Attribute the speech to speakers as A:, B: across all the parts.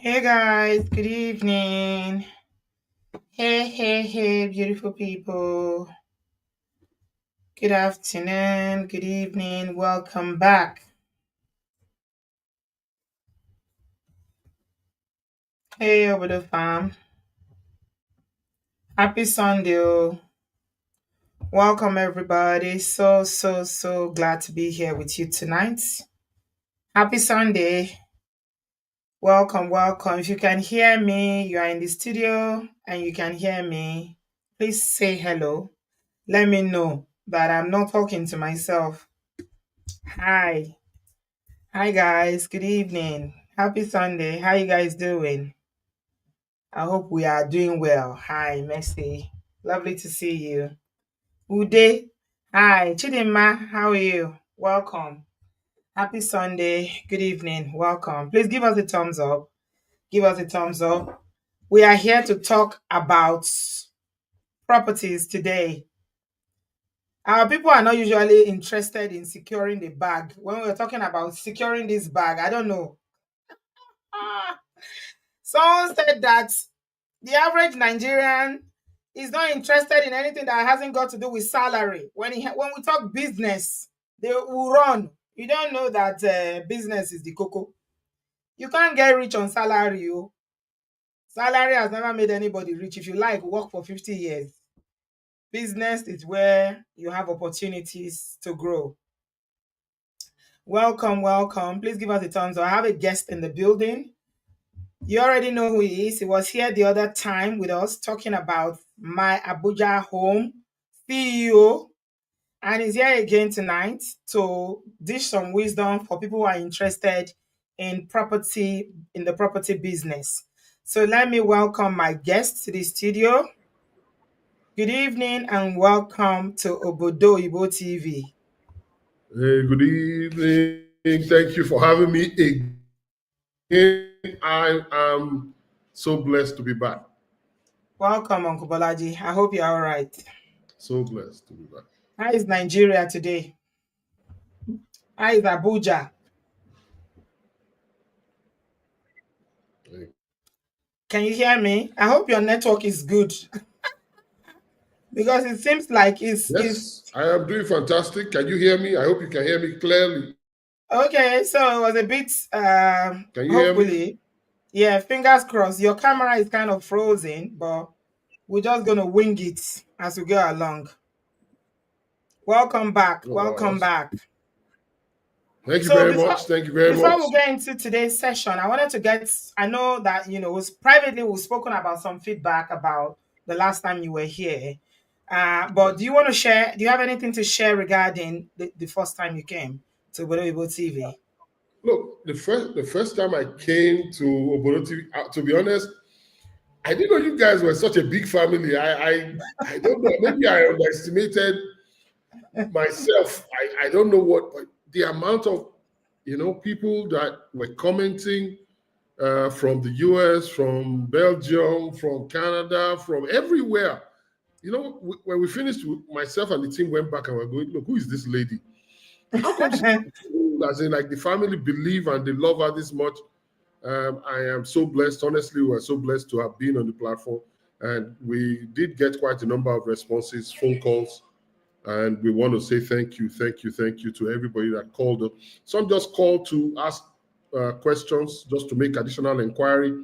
A: Hey guys, good evening. Hey, beautiful people. Good afternoon, good evening, welcome back. Hey, over the farm. Happy Sunday. Welcome, everybody. So glad to be here with you tonight. Happy Sunday. Welcome. If you can hear me, you are in the studio and you can hear me, please say hello. Let me know that I'm not talking to myself. Hi. Hi guys, good evening. Happy Sunday. How you guys doing? I hope we are doing well. Hi, Messi. Lovely to see you. Ude. Hi, Chidinma. How are you? Welcome. Happy Sunday. Good evening. Welcome. Please give us a thumbs up. Give us a thumbs up. We are here to talk about properties today. Our people are not usually interested in securing the bag. When we're talking about securing this bag, I don't know. Ah, someone said that the average Nigerian is not interested in anything that hasn't got to do with salary. When we talk business, they will run. You don't know that business is the cocoa. You can't get rich on salary. Oh. Salary has never made anybody rich. If you like, work for 50 years. Business is where you have opportunities to grow. Welcome. Please give us a thumbs up. I have a guest in the building. You already know who he is. He was here the other time with us talking about my Abuja home CEO, and he's here again tonight to dish some wisdom for people who are interested in the property business. So let me welcome my guest to the studio. Good evening and welcome to Obodo Ibo TV.
B: Hey, good evening. Thank you for having me again. I am so blessed to be back.
A: Welcome, Uncle Bolaji. I hope you're all right.
B: So blessed to be back.
A: How is Nigeria today? How is Abuja?
B: Hey.
A: Can you hear me? I hope your network is good because it seems like it's
B: Yes, I am doing fantastic. Can you hear me? I hope you can hear me clearly.
A: okay. So it was a bit
B: Can you hear me?
A: hopefully, yeah, fingers crossed. Your camera is kind of frozen, but we're just gonna wing it as we go along. Welcome back.
B: Oh, wow.
A: Welcome back.
B: Thank you
A: So
B: very
A: before
B: much. Thank you very
A: before
B: much.
A: we get into today's session, I wanted to get I know that was privately we've spoken about some feedback about the last time you were here. But do
B: Yes.
A: you want to share? Do you have anything to share regarding the first time you came to Bodo TV?
B: Look, the first time I came to Obodo TV, to be honest, I didn't know you guys were such a big family. I don't know. Maybe I underestimated myself. I don't know what, but the amount of people that were commenting from the US, from Belgium, from Canada, from everywhere. When we finished, myself and the team went back and were going, look, who is this lady? How come she's as in like the family believe and they love her this much? I am so blessed. Honestly, we're so blessed to have been on the platform. And we did get quite a number of responses, phone calls, and we want to say thank you to everybody that called us. Some just called to ask questions, just to make additional inquiry.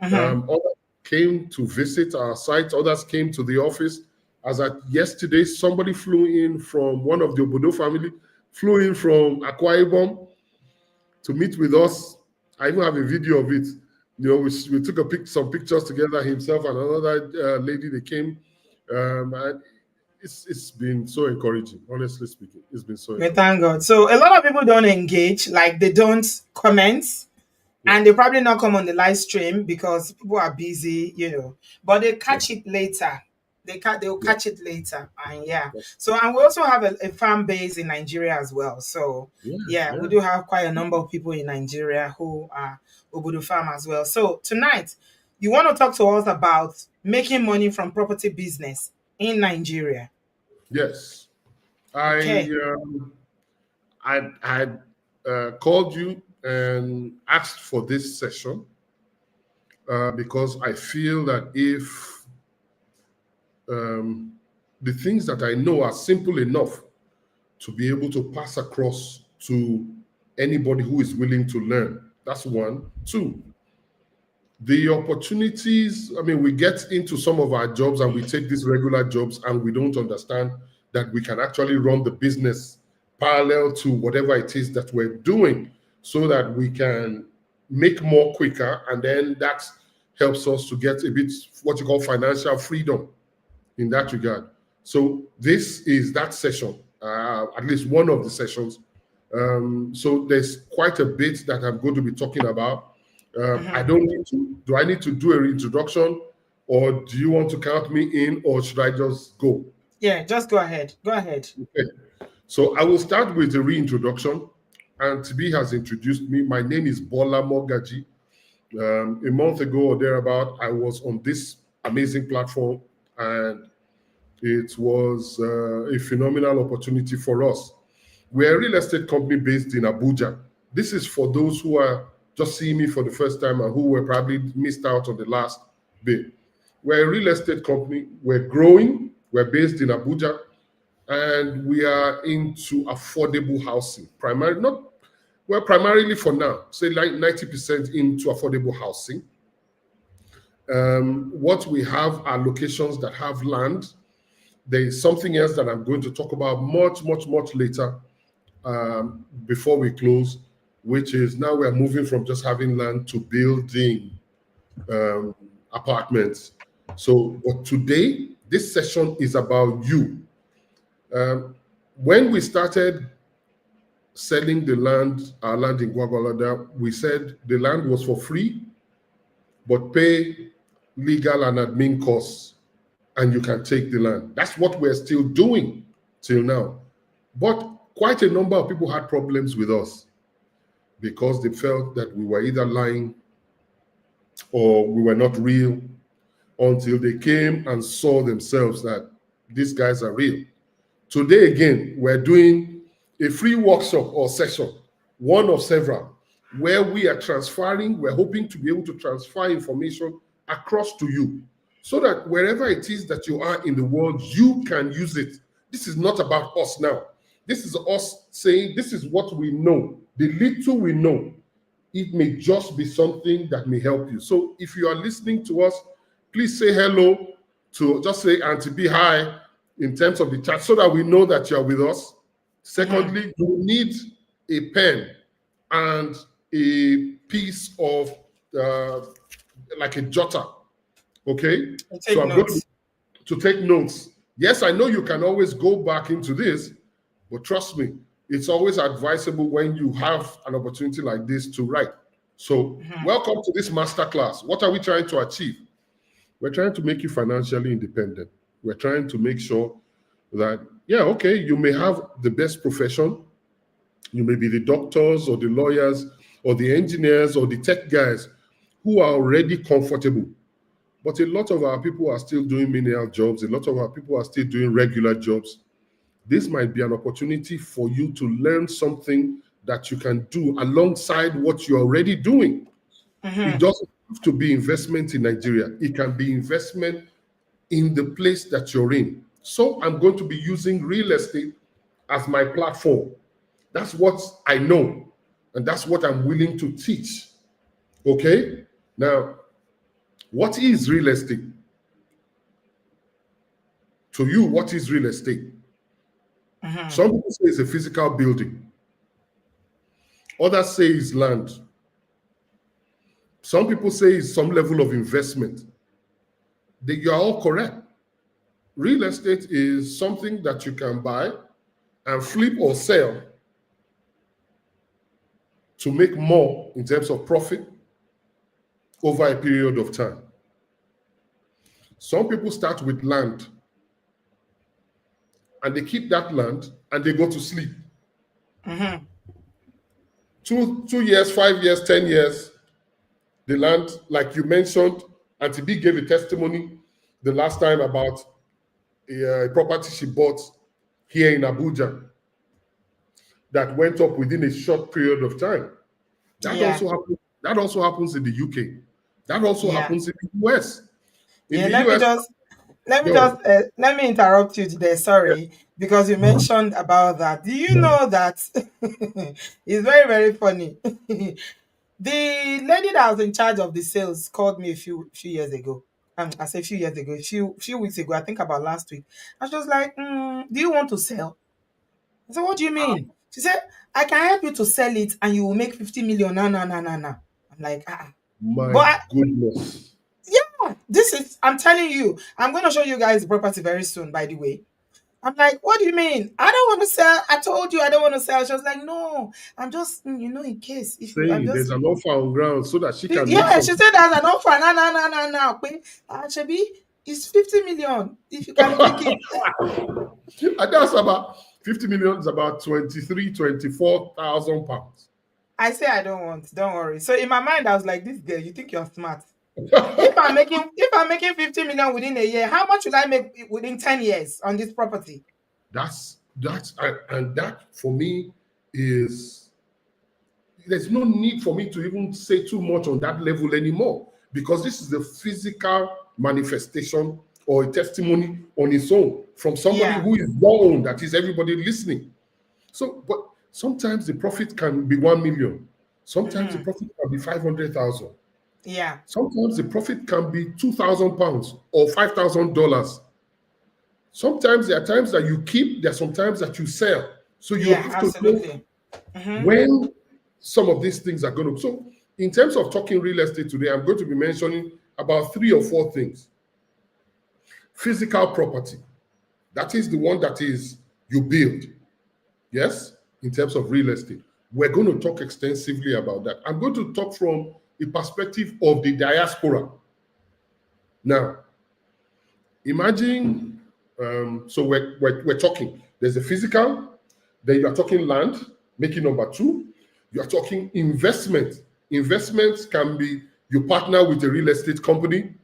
A: Mhm.
B: Others came to visit our site. Others came to the office. As at yesterday, somebody flew in from one of the Obodo family, flew in from Akwa Ibom to meet with us. I even have a video of it. We took some pictures together, himself and another lady. They came, and it's been so encouraging. Honestly speaking, it's been so
A: We
B: encouraging.
A: thank God. So a lot of people don't engage, like they don't comment, and they
B: Yes,
A: probably not come on the live stream because people are busy. But they catch
B: yes,
A: it later. They'll
B: yes,
A: catch it later, and yeah.
B: yes.
A: So and we also have a fan base in Nigeria as well. So
B: Yeah,
A: yeah, we
B: yeah.
A: do have quite a number of people in Nigeria who are Obudu farm as well. So tonight, you want to talk to us about making money from property business in Nigeria.
B: Yes. I
A: Okay.
B: um, I had called you and asked for this session because I feel that if um, the things that I know are simple enough to be able to pass across to anybody who is willing to learn. That's one. Two, the opportunities. I mean, we get into some of our jobs and we take these regular jobs and we don't understand that we can actually run the business parallel to whatever it is that we're doing so that we can make more quicker. And then that helps us to get a bit what you call financial freedom in that regard. So this is that session, at least one of the sessions. So there's quite a bit that I'm going to be talking about. I
A: Mhm.
B: don't need to. Do I need to do a reintroduction, or do you want to count me in, or should I just go?
A: Yeah, just go ahead. Go ahead.
B: Okay. So I will start with the reintroduction. Auntie B has introduced me. My name is Bola Mogaji. A month ago or thereabout, I was on this amazing platform, and it was a phenomenal opportunity for us. We're a real estate company based in Abuja. This is for those who are just seeing me for the first time and who were probably missed out on the last bit. We're a real estate company. We're growing. We're based in Abuja, and we are into affordable housing. Primarily, not well, primarily for now, say like 90% into affordable housing. What we have are locations that have land. There is something else that I'm going to talk about much later, before we close, which is now we're moving from just having land to building um, apartments. So, but today, this session is about you. Um, when we started selling the land, our land in Guagualada, we said the land was for free, but pay legal and admin costs, and you can take the land. That's what we're still doing till now. But quite a number of people had problems with us because they felt that we were either lying or we were not real until they came and saw themselves that these guys are real. Today, again, we're doing a free workshop or session, one of several, where we are transferring, we're hoping to be able to transfer information across to you so that wherever it is that you are in the world, you can use it. This is not about us now. This is us saying, this is what we know, the little we know. It may just be something that may help you. So if you are listening to us, please say hello to just say Auntie B hi in terms of the chat so that we know that you're with us.
A: Mhm.
B: Secondly, you need a pen and a piece of like a jotter. Okay.
A: And
B: So
A: take
B: I'm going
A: notes.
B: to take notes. Yes, I know you can always go back into this, but trust me, it's always advisable when you have an opportunity like this to write. So,
A: Mhm.
B: welcome to this masterclass. What are we trying to achieve? We're trying to make you financially independent. We're trying to make sure that, yeah, okay, you may have the best profession. You may be the doctors or the lawyers or the engineers or the tech guys who are already comfortable. But a lot of our people are still doing menial jobs. A lot of our people are still doing regular jobs. This might be an opportunity for you to learn something that you can do alongside what you're already doing. It
A: Mhm.
B: doesn't have to be investment in Nigeria. It can be investment in the place that you're in. So I'm going to be using real estate as my platform. That's what I know, and that's what I'm willing to teach. Okay? Now, what is real estate? To you, what is real estate?
A: Mhm.
B: Some people say it's a physical building, others say it's land. Some people say it's some level of investment. You are all correct. Real estate is something that you can buy and flip or sell to make more in terms of profit over a period of time. Some people start with land and they keep that land and they go to sleep.
A: Mhm.
B: 2 years, 5 years, 10 years, the land, like you mentioned, Auntie B gave a testimony the last time about a property she bought here in Abuja that went up within a short period of time. That
A: Yeah.
B: also happens. That also happens in the UK. That also
A: Yeah.
B: happens in the US. In
A: Yeah,
B: the US, no,
A: let me interrupt you there. Sorry, because you mentioned about that. Do you know that it's very, very funny? The lady that was in charge of the sales called me a few years ago. I say a few years ago, a few weeks ago, I think about last week. And she was like, do you want to sell? I said, what do you mean? She said, I can help you to sell it and you will make 50 million. No, no, no, no, no. I'm like, ah.
B: my
A: But
B: goodness.
A: this is, I'm telling you, I'm going to show you guys the property very soon, by the way. I'm like, what do you mean? I don't want to sell. I told you I don't want to sell. She was like, no, I'm just, in case if you, I'm
B: Saying there's
A: just,
B: an offer on ground so that she can make
A: yeah,
B: some.
A: she said there's an offer. No, no, no, no, no. Shebi, it's 50 million if you can take it.
B: And that's about 50 million is about 24,000 pounds.
A: I say I don't want. Don't worry. So in my mind, I was like, this girl, you think you're smart? If I'm making 50 million within a year, how much will I make within 10 years on this property?
B: And that for me is, there's no need for me to even say too much on that level anymore, because this is a physical manifestation or a testimony on its own from somebody
A: Yeah.
B: who is known, that is everybody listening. So, but sometimes the profit can be 1 million. Sometimes the
A: Mm-hmm.
B: profit can be 500,000.
A: Yeah.
B: Sometimes the profit can be 2,000 pounds or $5,000. Sometimes there are times that you keep, there are sometimes that you sell. So you
A: Yeah,
B: have to know
A: absolutely. Mm-hmm.
B: when some of these things are going to. So, in terms of talking real estate today, I'm going to be mentioning about 3 or 4 things. Physical property, that is the one that is you build. Yes, in terms of real estate. We're going to talk extensively about that. I'm going to talk from the perspective of the diaspora. Now, imagine, so we're talking, there's a physical, then you are talking land, making number two. You are talking investment. Investments can be you partner with a real estate company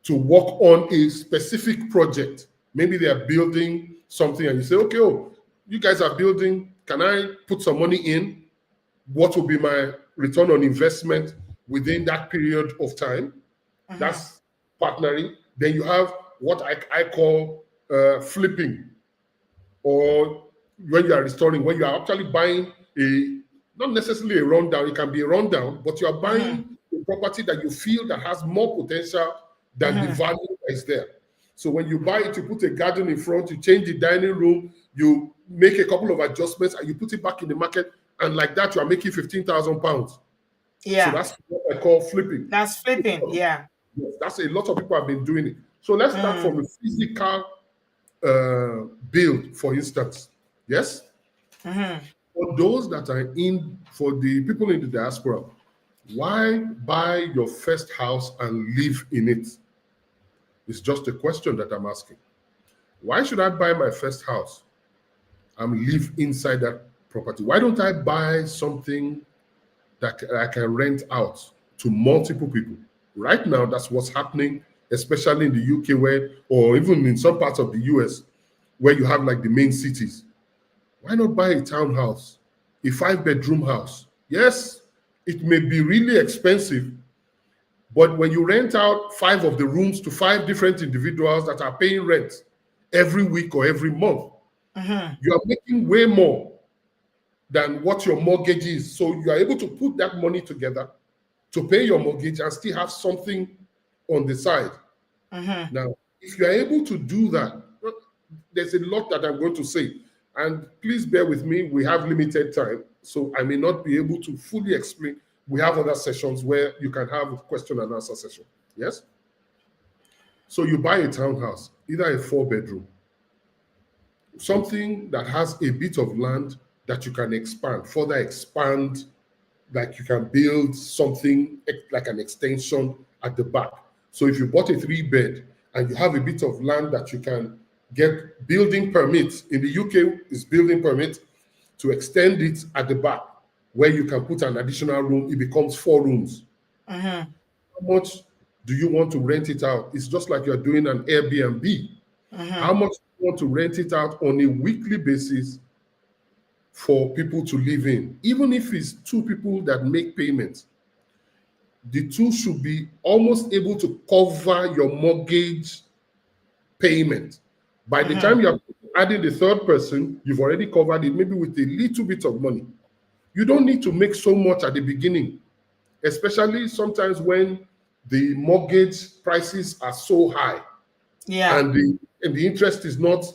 B: to work on a specific project. Maybe they are building something and you say, okay, oh, you guys are building, can I put some money in? What will be my return on investment within that period of time?
A: Mm-hmm.
B: That's partnering. Then you have what I call flipping, or when you are restoring, when you are actually buying a, not necessarily a rundown, it can be a rundown, but you are
A: Mm-hmm.
B: buying a property that you feel that has more potential than the
A: Mm-hmm.
B: value that is there. So when you buy it, you put a garden in front, you change the dining room, you make a couple of adjustments, and you put it back in the market, and like that, you are making 15,000 pounds. So
A: Yeah.
B: that's what I call flipping.
A: That's flipping. Yeah.
B: Yes, that's a lot of people have been doing it. So let's start from
A: Mm.
B: a physical build, for instance. Yes,
A: Mm-hmm.
B: for those that are in, for the people in the diaspora, why buy your first house and live in it? It's just a question that I'm asking. Why should I buy my first house and live inside that property? Why don't I buy something that I can rent out to multiple people? Right now, that's what's happening, especially in the UK, where, or even in some parts of the US, where you have like the main cities. Why not buy a townhouse, a 5 bedroom house? Yes, it may be really expensive, but when you rent out 5 of the rooms to 5 different individuals that are paying rent every week or every month,
A: Mm-hmm.
B: you are making way more than what your mortgage is. So you are able to put that money together to pay your mortgage and still have something on the side.
A: Mm-hmm.
B: Now, if you are able to do that, there's a lot that I'm going to say. And please bear with me, we have limited time, so I may not be able to fully explain. We have other sessions where you can have a question and answer session. Yes? So you buy a townhouse, either a 4 bedroom, something that has a bit of land that you can expand, further expand, like you can build something like an extension at the back. So if you bought a 3 bed and you have a bit of land that you can get building permits, in the UK is building permit to extend it at the back, where you can put an additional room, it becomes 4 rooms.
A: Mm-hmm.
B: How much do you want to rent it out? It's just like you're doing an Airbnb. How
A: Mm-hmm.
B: much do you want to rent it out on a weekly basis for people to live in? Even if it's 2 people that make payments, the two should be almost able to cover your mortgage payment. By the
A: Mm-hmm.
B: time you're adding the third person, you've already covered it, maybe with a little bit of money. You don't need to make so much at the beginning, especially sometimes when the mortgage prices are so high
A: Yeah.
B: and the interest is not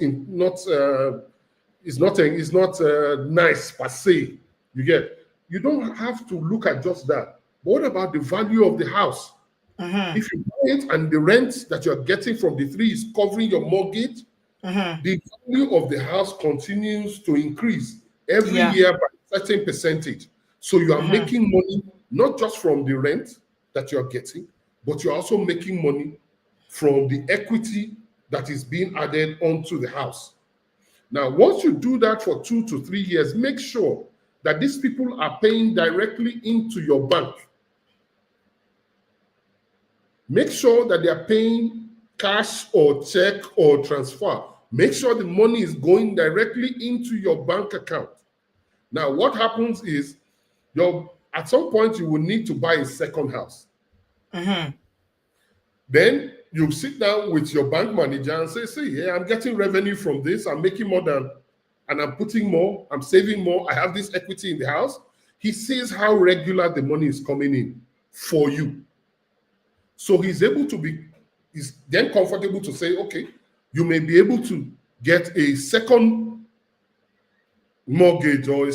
B: nice per se. You get, you don't have to look at just that. But what about the value of the house?
A: Mm-hmm.
B: If you buy it and the rent that you're getting from the three is covering your mortgage,
A: Mm-hmm.
B: the value of the house continues to increase every
A: Yeah.
B: year by a certain percentage. So you are
A: Mm-hmm.
B: making money not just from the rent that you're getting, but you're also making money from the equity that is being added onto the house. Now, once you do that for 2 to 3 years, make sure that these people are paying directly into your bank. Make sure that they are paying cash or check or transfer. Make sure the money is going directly into your bank account. Now, what happens is at some point you will need to buy a second house.
A: Mm-hmm.
B: Then you sit down with your bank manager and say, see, yeah, I'm getting revenue from this, I'm making more than, and I'm putting more, I'm saving more, I have this equity in the house. He sees how regular the money is coming in for you. So he's then comfortable to say, okay, you may be able to get a second mortgage or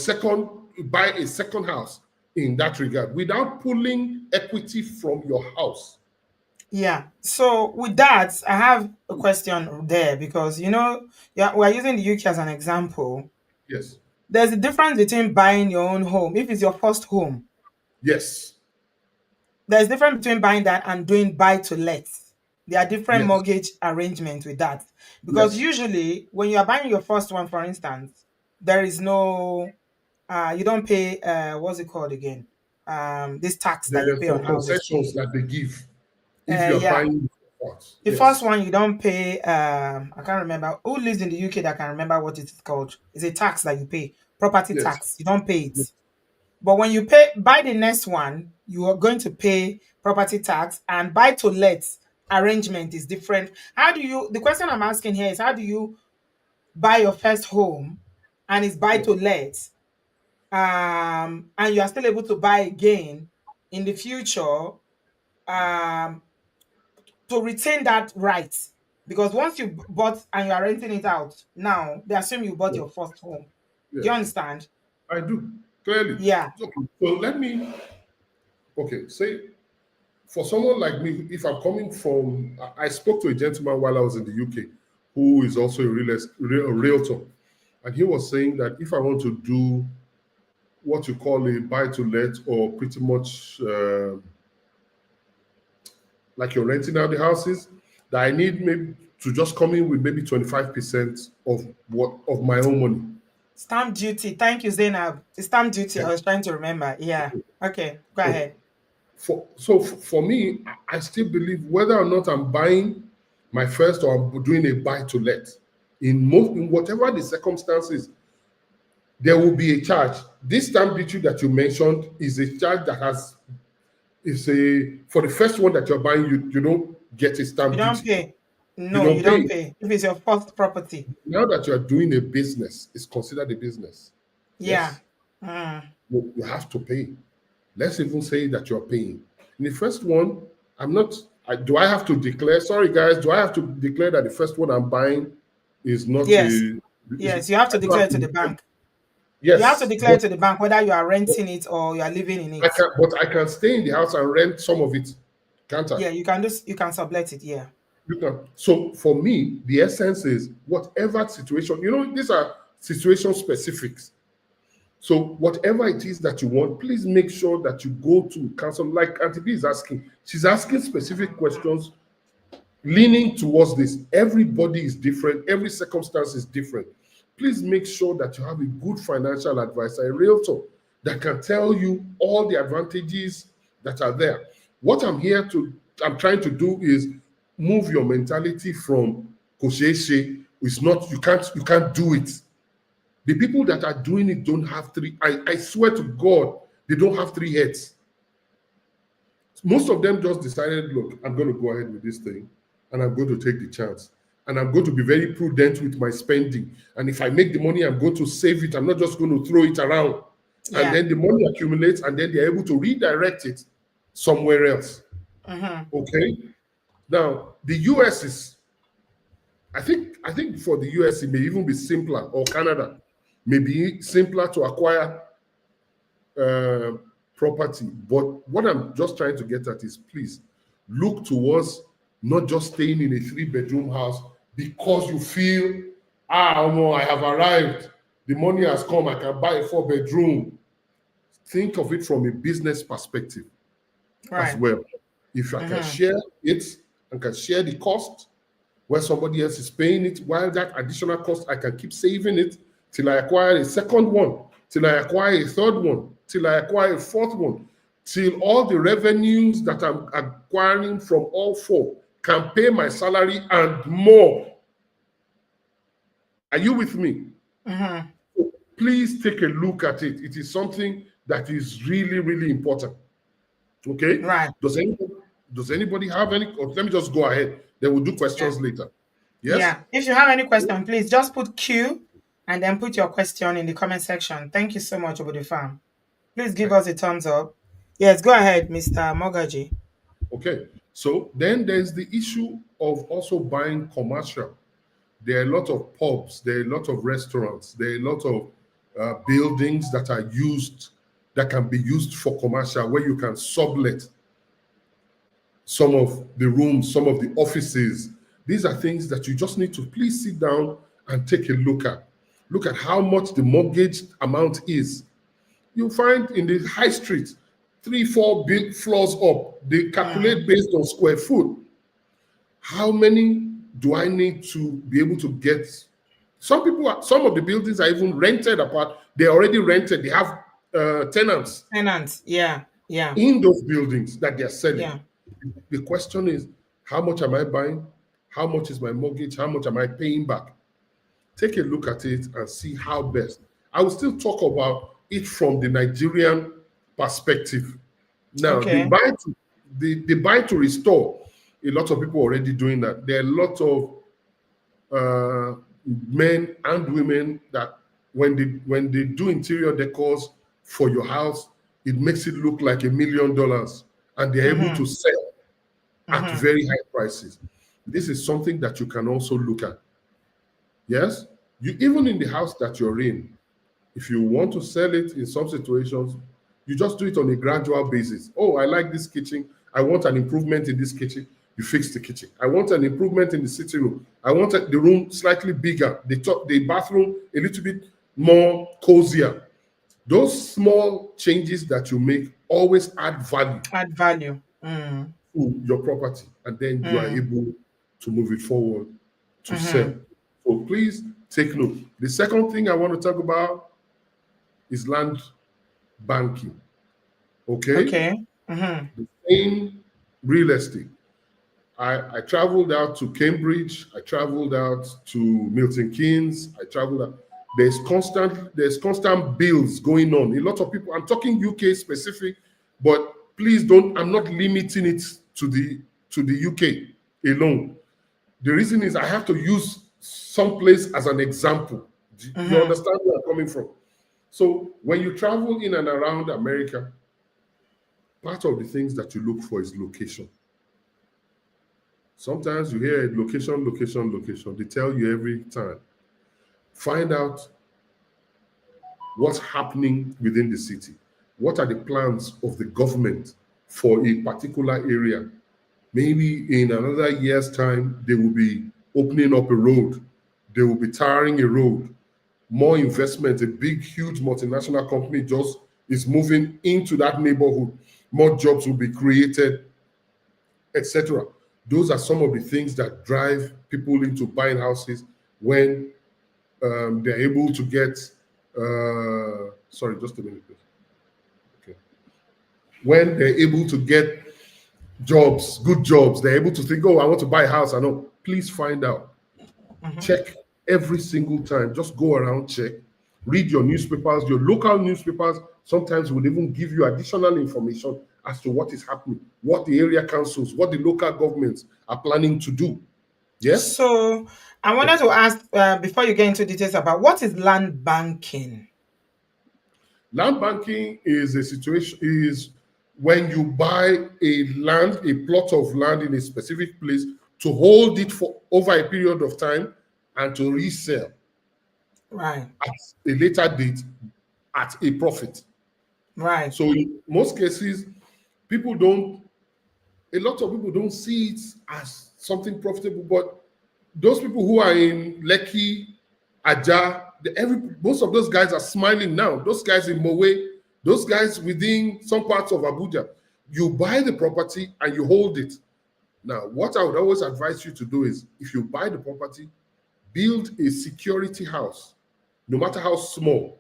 B: buy a second house in that regard without pulling equity from your house.
A: Yeah. So with that, I have a question there because yeah, we're using the UK as an example.
B: Yes.
A: There's a difference between buying your own home. If it's your first home,
B: Yes.
A: there's a difference between buying that and doing buy to let. There are different
B: Yes.
A: mortgage arrangements with that. Because
B: Yes.
A: usually when you are buying your first one, for instance, there is no you don't pay what's it called again? This tax that
B: There
A: you
B: are
A: pay on
B: some
A: houses.
B: concessions that they give if you're
A: Yeah.
B: buying spots.
A: The first
B: Yes.
A: one you don't pay. I can't remember who lives in the UK that can remember what it is called. It's a tax that you pay, property
B: Yes.
A: tax. You don't pay it,
B: Yes.
A: but when you pay buy the next one, you are going to pay property tax. And buy to let arrangement is different. How do you? The question I'm asking here is how do you buy your first home, and it's buy to
B: Yes.
A: let, and you are still able to buy again in the future, um to retain that right, because once you bought and you are renting it out now, they assume you bought
B: Yes.
A: your first home. Do you
B: Yes.
A: understand?
B: I do. Clearly.
A: Yeah.
B: Okay. So say for someone like me, if I'm coming from, I spoke to a gentleman while I was in the UK who is also a realtor. And he was saying that if I want to do what you call a buy to let, or pretty much like you're renting out the houses, that I need maybe to just come in with maybe 25% of my own money.
A: Stamp duty. Thank you, Zainab. The stamp duty, I
B: Yeah.
A: was trying to remember. Yeah. Okay, go
B: Okay.
A: ahead.
B: For me, I still believe whether or not I'm buying my first or I'm doing a buy to let, in whatever the circumstances, there will be a charge. This stamp duty that you mentioned is a charge that is a for the first one that you're buying, you don't get a
A: You
B: stamp
A: don't
B: duty.
A: pay.
B: You
A: No, you
B: don't
A: don't
B: pay.
A: pay if it's your first property.
B: Now that you're doing a business, it's considered a business.
A: Yeah.
B: Yes,
A: Mm.
B: you have to pay. Let's even say that you're paying. In the first one, I'm not. Do I have to declare? Sorry, guys. Do I have to declare that the first one I'm buying is not
A: Yes.
B: a?
A: Yes, you have
B: I
A: to
B: don't
A: declare
B: have
A: it to
B: to
A: the
B: declare.
A: bank. You have to
B: Yes,
A: declare it to the bank whether you are renting it or you are living in
B: I
A: it.
B: can. But I can stay in the house and rent some of it, can't I?
A: Yeah, you can sublet it. Yeah.
B: You can. So for me, the essence is whatever situation. These are situation specifics. So whatever it is that you want, please make sure that you go to counsel. Like Auntie B is asking, she's asking specific questions leaning towards this. Everybody is different, every circumstance is different. Please make sure that you have a good financial advisor, a realtor that can tell you all the advantages that are there. What I'm trying to do is move your mentality from kosheshe. It's not, you can't do it. The people that are doing it don't have three. I swear to God, they don't have three heads. Most of them just decided, look, I'm going to go ahead with this thing and I'm going to take the chance. And I'm going to be very prudent with my spending. And if I make the money, I'm going to save it. I'm not just going to throw it around. And
A: Yeah.
B: then the money accumulates and then they're able to redirect it somewhere else.
A: Mm-hmm.
B: Okay. Now, the US is, I think for the US, it may even be simpler, or Canada may be simpler to acquire uh, property. But what I'm just trying to get at is, please look towards not just staying in a 3-bedroom house because you feel, no, I have arrived. The money has come. I can buy a 4-bedroom. Think of it from a business perspective as
A: Right.
B: well. If I can
A: Mm-hmm.
B: share it and can share the cost where somebody else is paying it, while that additional cost, I can keep saving it till I acquire a second one, till I acquire a third one, till I acquire a fourth one, till all the revenues that I'm acquiring from all four can pay my salary and more. Are you with me?
A: Mm-hmm.
B: Please take a look at it. It is something that is really, really important. Okay?
A: Right.
B: Does anybody have any? Or let me just go ahead. Then we'll do
A: Yeah.
B: questions later. Yes?
A: Yeah. If you have any question, please just put Q and then put your question in the comment section. Thank you so much, Farm. Please give us a thumbs up. Yes, go ahead, Mr. Mogaji.
B: Okay. So then there's the issue of also buying commercial. There are a lot of pubs, there are a lot of restaurants, there are a lot of buildings that are used, that can be used for commercial, where you can sublet some of the rooms, some of the offices. These are things that you just need to please sit down and take a look at. Look at how much the mortgage amount is. You'll find in the high street, 3, 4 big floors up, they
A: Mm,
B: calculate based on square foot. How many do I need to be able to get? Some of the buildings are even rented apart. They're already rented. They have tenants
A: tenants. Yeah. Yeah.
B: in those buildings that they're selling.
A: Yeah.
B: The question is, how much am I buying? How much is my mortgage? How much am I paying back? Take a look at it and see how best. I will still talk about it from the Nigerian perspective. Now,
A: Okay.
B: the buy to restore, a lot of people are already doing that. There are a lot of men and women that when they do interior decors for your house, it makes it look like $1 million, and they're able to
A: Mm-hmm.
B: sell at
A: Mm-hmm.
B: very high prices. This is something that you can also look at. Yes, you even in the house that you're in, if you want to sell it in some situations, you just do it on a gradual basis. Oh, I like this kitchen. I want an improvement in this kitchen. You fix the kitchen. I want an improvement in the sitting room. I want the room slightly bigger, the bathroom a little bit more cozier. Those small changes that you make always add value
A: Add value. Mm,
B: to your property, and then you are
A: mm,
B: able to move it forward to sell.
A: mm-hmm.
B: So please take note. The second thing I want to talk about is land banking. Okay?
A: Okay. Mm-hmm.
B: In real estate. I traveled out to Cambridge, I traveled out to Milton Keynes, I traveled out. There's constant bills going on. A lot of people, I'm talking UK specific, but please don't, I'm not limiting it to the UK alone. The reason is I have to use some place as an example. Do you
A: Mm-hmm.
B: understand where I'm coming from? So when you travel in and around America, part of the things that you look for is location. Sometimes you hear location, location, location. They tell you every time. Find out what's happening within the city. What are the plans of the government for a particular area? Maybe in another year's time, they will be opening up a road. They will be tarring a road. More investment, a big, huge multinational company just is moving into that neighborhood. More jobs will be created, etc. Those are some of the things that drive people into buying houses when they're able to get. Sorry, just a minute, please. Okay. When they're able to get jobs, good jobs, they're able to think, "Oh, I want to buy a house." I know. Please find out.
A: Mm-hmm.
B: Check every single time. Just go around, check. Read your newspapers, your local newspapers. Sometimes will even give you additional information as to what is happening, what the area councils, what the local governments are planning to do. Yes?
A: So I wanted to ask before you get into details about what is land banking.
B: Land banking is a situation is when you buy a plot of land in a specific place to hold it for over a period of time and to resell
A: Right,
B: at a later date at a profit.
A: right.
B: So in most cases, people don't a lot of people don't see it as something profitable, but those people who are in Lekki, Aja, most of those guys are smiling now. Those guys in Mowe, those guys within some parts of Abuja, you buy the property and you hold it. Now, what I would always advise you to do is if you buy the property, build a security house, no matter how small,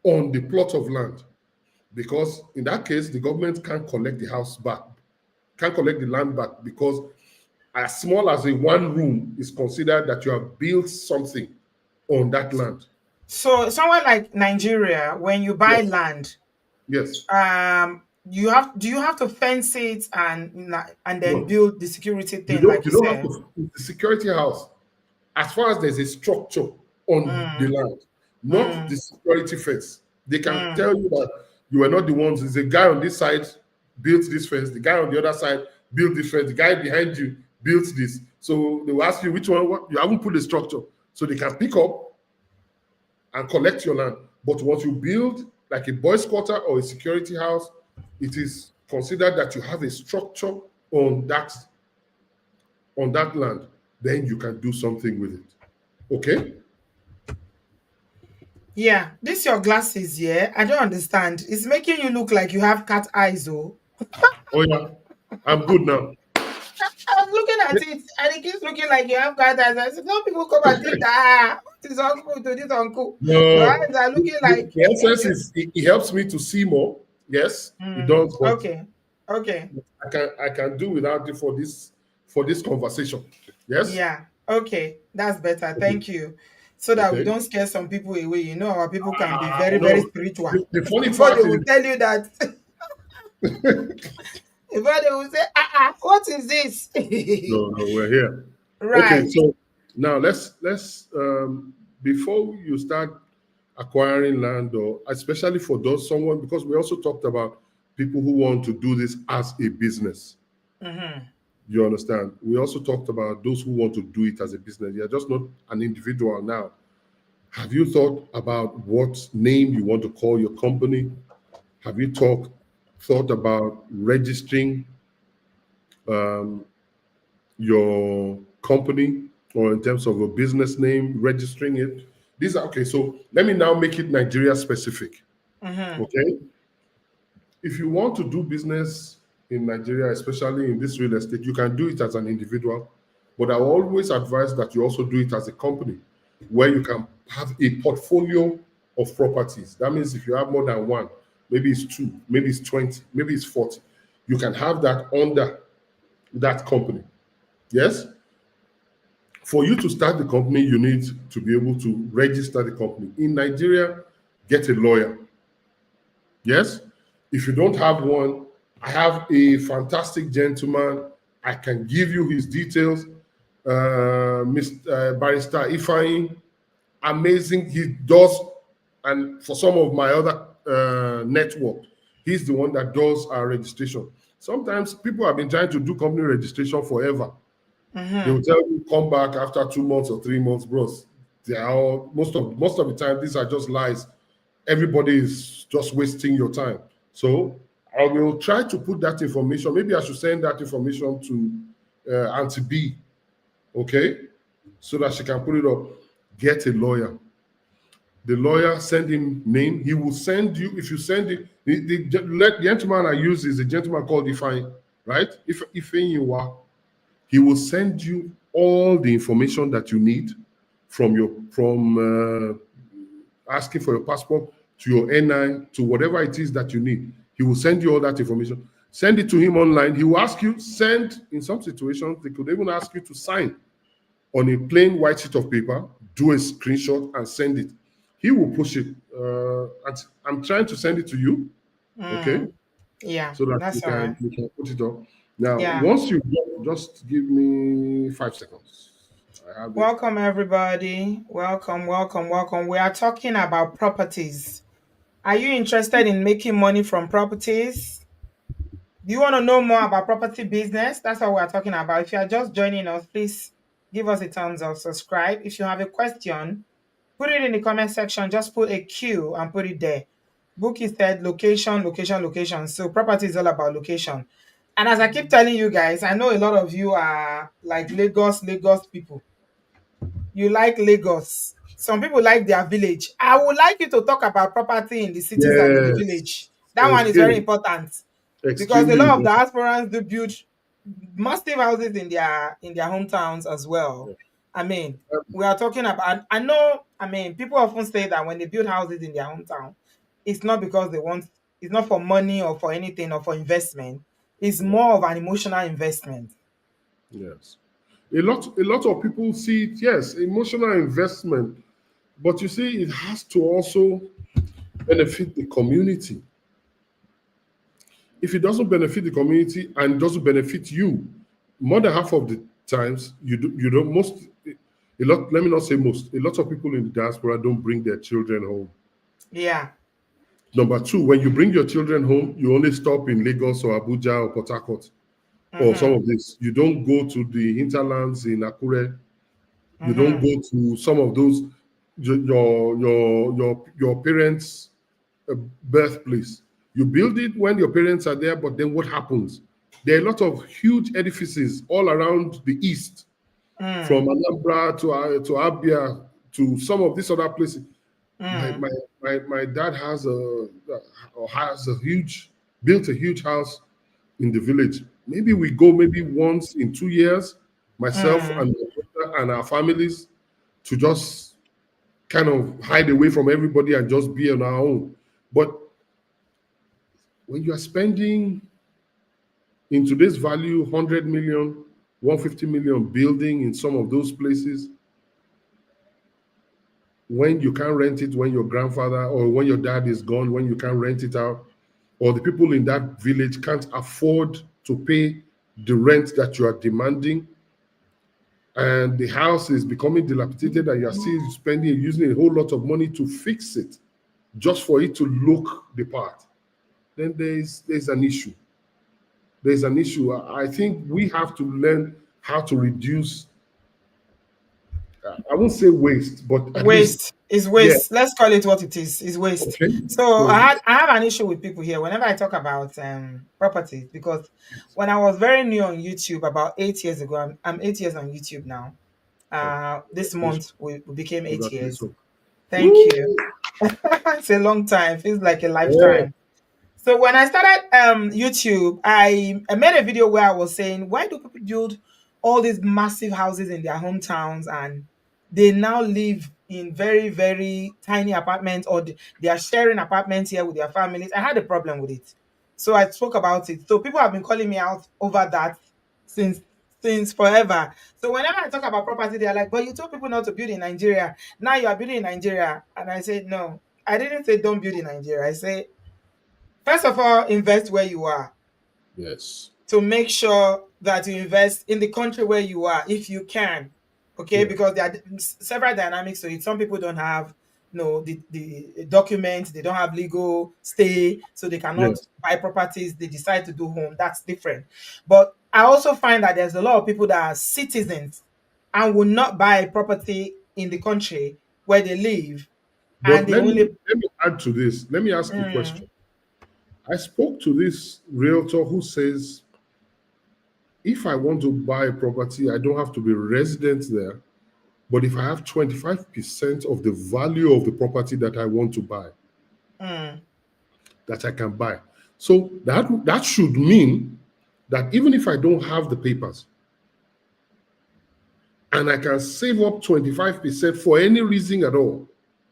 B: on the plot of land. Because in that case, the government can't collect the house back, can't collect the land back because as small as a one room is considered that you have built something on that land.
A: So somewhere like Nigeria, when you buy
B: Yes,
A: land,
B: yes.
A: you have do you have to fence it and then
B: No,
A: build the security
B: you
A: thing
B: don't.
A: like you
B: You don't have
A: said?
B: to. The security house, as far as there's a structure on the
A: Mm,
B: land, not the
A: mm,
B: security fence. They can
A: mm.
B: tell you that you are not the ones. There's a guy on this side built this fence. The guy on the other side built this fence. The guy behind you built this. So they will ask you which one. What, you haven't put the structure, so they can pick up and collect your land. But once you build like a boys' quarter or a security house, it is considered that you have a structure on that land. Then you can do something with it. Okay?
A: Yeah, this your glasses, yeah. I don't understand. It's making you look like you have cat eyes, oh.
B: Oh yeah, I'm good now.
A: I was looking at it and it keeps looking like you have cat eyes. I said, some people come and think that what is uncle to this uncle? Your
B: No,
A: eyes are looking
B: the
A: like
B: essence is it helps me to see more. Yes, it does, but
A: okay. Okay.
B: I can do without it for this conversation. Yes.
A: Yeah. Okay. That's better.
B: Okay.
A: Thank you. So that we
B: Okay.
A: don't scare some people away. You know, our people can be
B: I
A: very, very
B: know.
A: spiritual.
B: The funny
A: Before they
B: part
A: will
B: is
A: tell you that, before they will say, what is this?
B: no, no, we're here. Okay,
A: Right.
B: so now let's before you start acquiring land, or especially for those someone, because we also talked about people who want to do this as a business.
A: Mm-hmm.
B: You understand? We also talked about those who want to do it as a business. You're just not an individual now. Have you thought about what name you want to call your company? Have you thought about registering um, your company, or in terms of a business name, registering it? These are okay. So let me now make it Nigeria specific.
A: Mm-hmm.
B: Okay. If you want to do business in Nigeria, especially in this real estate, you can do it as an individual. But I always advise that you also do it as a company where you can have a portfolio of properties. That means if you have more than one, maybe it's two, maybe it's 20, maybe it's 40, you can have that under that company. Yes? For you to start the company, you need to be able to register the company. In Nigeria, get a lawyer. Yes? If you don't have one, I have a fantastic gentleman. I can give you his details. Mr. Barrister Ifeanyi, amazing. He does, and for some of my other network, he's the one that does our registration. Sometimes people have been trying to do company registration forever. They will
A: Mm-hmm.
B: tell you come back after 2 months or 3 months, bros. They are all most of the time these are just lies. Everybody is just wasting your time. So I will try to put that information. Maybe I should send that information to Auntie B, okay, so that she can put it up. Get a lawyer. The lawyer, send him name. He will send you. If you send it, the gentleman I use is a gentleman called Ifeanyi, right? If Ifeanyi, he will send you all the information that you need from asking for your passport to your NI to whatever it is that you need. He will send you all that information. Send it to him online. He will ask you, in some situations, they could even ask you to sign on a plain white sheet of paper, do a screenshot and send it. He will push it. I'm trying to send it to you. Okay.
A: Mm. Yeah,
B: so that
A: that's all right.
B: we can put it up. Now,
A: Yeah.
B: once you just give me 5 seconds. I have it.
A: Welcome, everybody. Welcome, welcome, welcome. We are talking about properties. Are you interested in making money from properties? Do you want to know more about property business? That's what we're talking about. If you are just joining us, please give us a thumbs up, subscribe. If you have a question, put it in the comment section. Just put a Q and put it there. Book is said location, location, location. So property is all about location. And as I keep telling you guys, I know a lot of you are like Lagos people. You like Lagos. Some people like their village. I would like you to talk about property in the cities and in the
B: Yes.
A: village. That one is very important because a
B: Extremely
A: lot of
B: important.
A: diasporans do build massive houses in their hometowns as well.
B: Yeah.
A: I mean, we are talking about. I know. I mean, people often say that when they build houses in their hometown, it's not because they want. It's not for money or for anything or for investment. It's
B: Yeah.
A: more of an emotional investment.
B: Yes. A lot of people see it, yes, emotional investment, but you see, it has to also benefit the community. If it doesn't benefit the community and doesn't benefit you, more than half of the times you don't most a lot, let me not say most, a lot of people in the diaspora don't bring their children home.
A: Yeah.
B: Number two, when you bring your children home, you only stop in Lagos or Abuja or Port Harcourt or some
A: Mm-hmm.
B: of this. You don't go to the hinterlands in Akure. You don't
A: Mm-hmm.
B: go to some of those your parents' birthplace. You build it when your parents are there, but then what happens? There are a lot of huge edifices all around the east, from
A: Mm.
B: Anambra to Abia to some of these other places. My
A: Mm.
B: my my dad has a huge built a huge house in the village. Maybe we go maybe once in 2 years, myself
A: Mm.
B: and my brother and our families, to just kind of hide away from everybody and just be on our own. But when you are spending in today's value 100 million, 150 million building in some of those places, when you can't rent it when your grandfather or when your dad is gone, when you can't rent it out, or the people in that village can't afford to pay the rent that you are demanding, and the house is becoming dilapidated and you're still spending using a whole lot of money to fix it just for it to look the part, then there's an issue. There's an issue. I think we have to learn how to reduce, I won't say waste, but at least,
A: Waste is
B: yeah.
A: waste. Let's call it what it is. Is waste.
B: Okay.
A: So
B: So
A: I have an issue with people here whenever I talk about properties because when I was very new on YouTube about 8 years ago, I'm 8 years on YouTube now.
B: oh,
A: This
B: congratulations.
A: month we became 8 years.
B: Congratulations.
A: Thank you.
B: Woo!
A: It's a long time. Feels like a
B: Yeah.
A: lifetime. So when I started YouTube, I made a video where I was saying, why do people build all these massive houses in their hometowns and they now live in very, very tiny apartments or they are sharing apartments here with their families? I had a problem with it. So I spoke about it. So people have been calling me out over that since since forever. So whenever I talk about property, they're like, but you told people not to build in Nigeria. Now you are building in Nigeria. And I said, no, I didn't say don't build in Nigeria. I say first of all, invest where you are
B: Yes.
A: to make sure that you invest in the country where you are if you can. Okay,
B: Yeah.
A: because there are several dynamics to it. Some people don't have the documents, they don't have legal stay, so they cannot
B: Yes.
A: buy properties, they decide to do home. That's different. But I also find that there's a lot of people that are citizens and will not buy property in the country where they live, and
B: But
A: they
B: let
A: only
B: me add to this. Let me ask you a question.
A: mm,
B: I spoke to this realtor who says, if I want to buy a property, I don't have to be resident there. But if I have 25% of the value of the property that I want to buy,
A: mm,
B: that I can buy. So that should mean that even if I don't have the papers and I can save up 25% for any reason at all,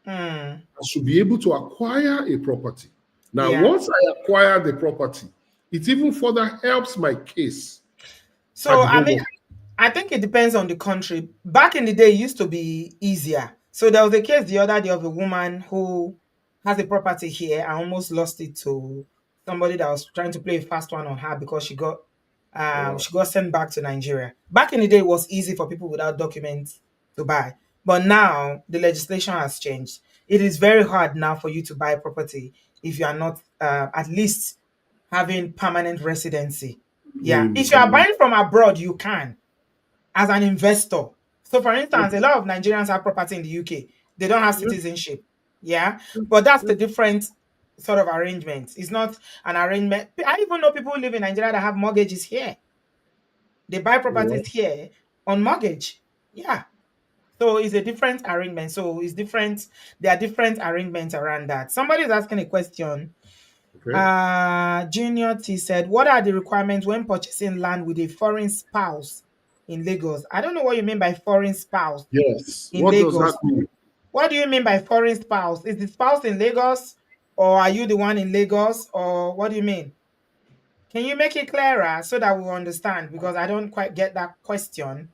A: mm,
B: I should be able to acquire a property. Now,
A: yeah.
B: once I acquire the property, it even further helps my case at
A: So
B: the
A: I
B: home
A: mean,
B: office.
A: I think it depends on the country. Back in the day, it used to be easier. So there was a case the other day of a woman who has a property here and almost lost it to somebody that was trying to play a fast one on her because
B: Wow.
A: she got sent back to Nigeria. Back in the day, it was easy for people without documents to buy, but now the legislation has changed. It is very hard now for you to buy property if you are not at least having permanent residency. Yeah, if you are
B: In
A: buying from abroad, you can as an investor. So, for instance, a lot of Nigerians have property in the UK. They don't have
B: yeah,
A: citizenship. Yeah, but that's
B: yeah.
A: the different sort of arrangement. It's not an arrangement. I even know people who live in Nigeria that have mortgages here. They buy
B: Wow.
A: properties here on mortgage. Yeah. So it's a different arrangement. So it's different. There are different arrangements around that. Somebody is asking a question.
B: Okay.
A: Junior T said, "What are the requirements when purchasing land with a foreign spouse in Lagos?" I don't know what you mean by foreign spouse
B: Yes.
A: in
B: What does that
A: Lagos.
B: mean?
A: What do you mean by foreign spouse? Is the spouse in Lagos, or are you the one in Lagos, or what do you mean? Can you make it clearer so that we understand? Because I don't quite get that question.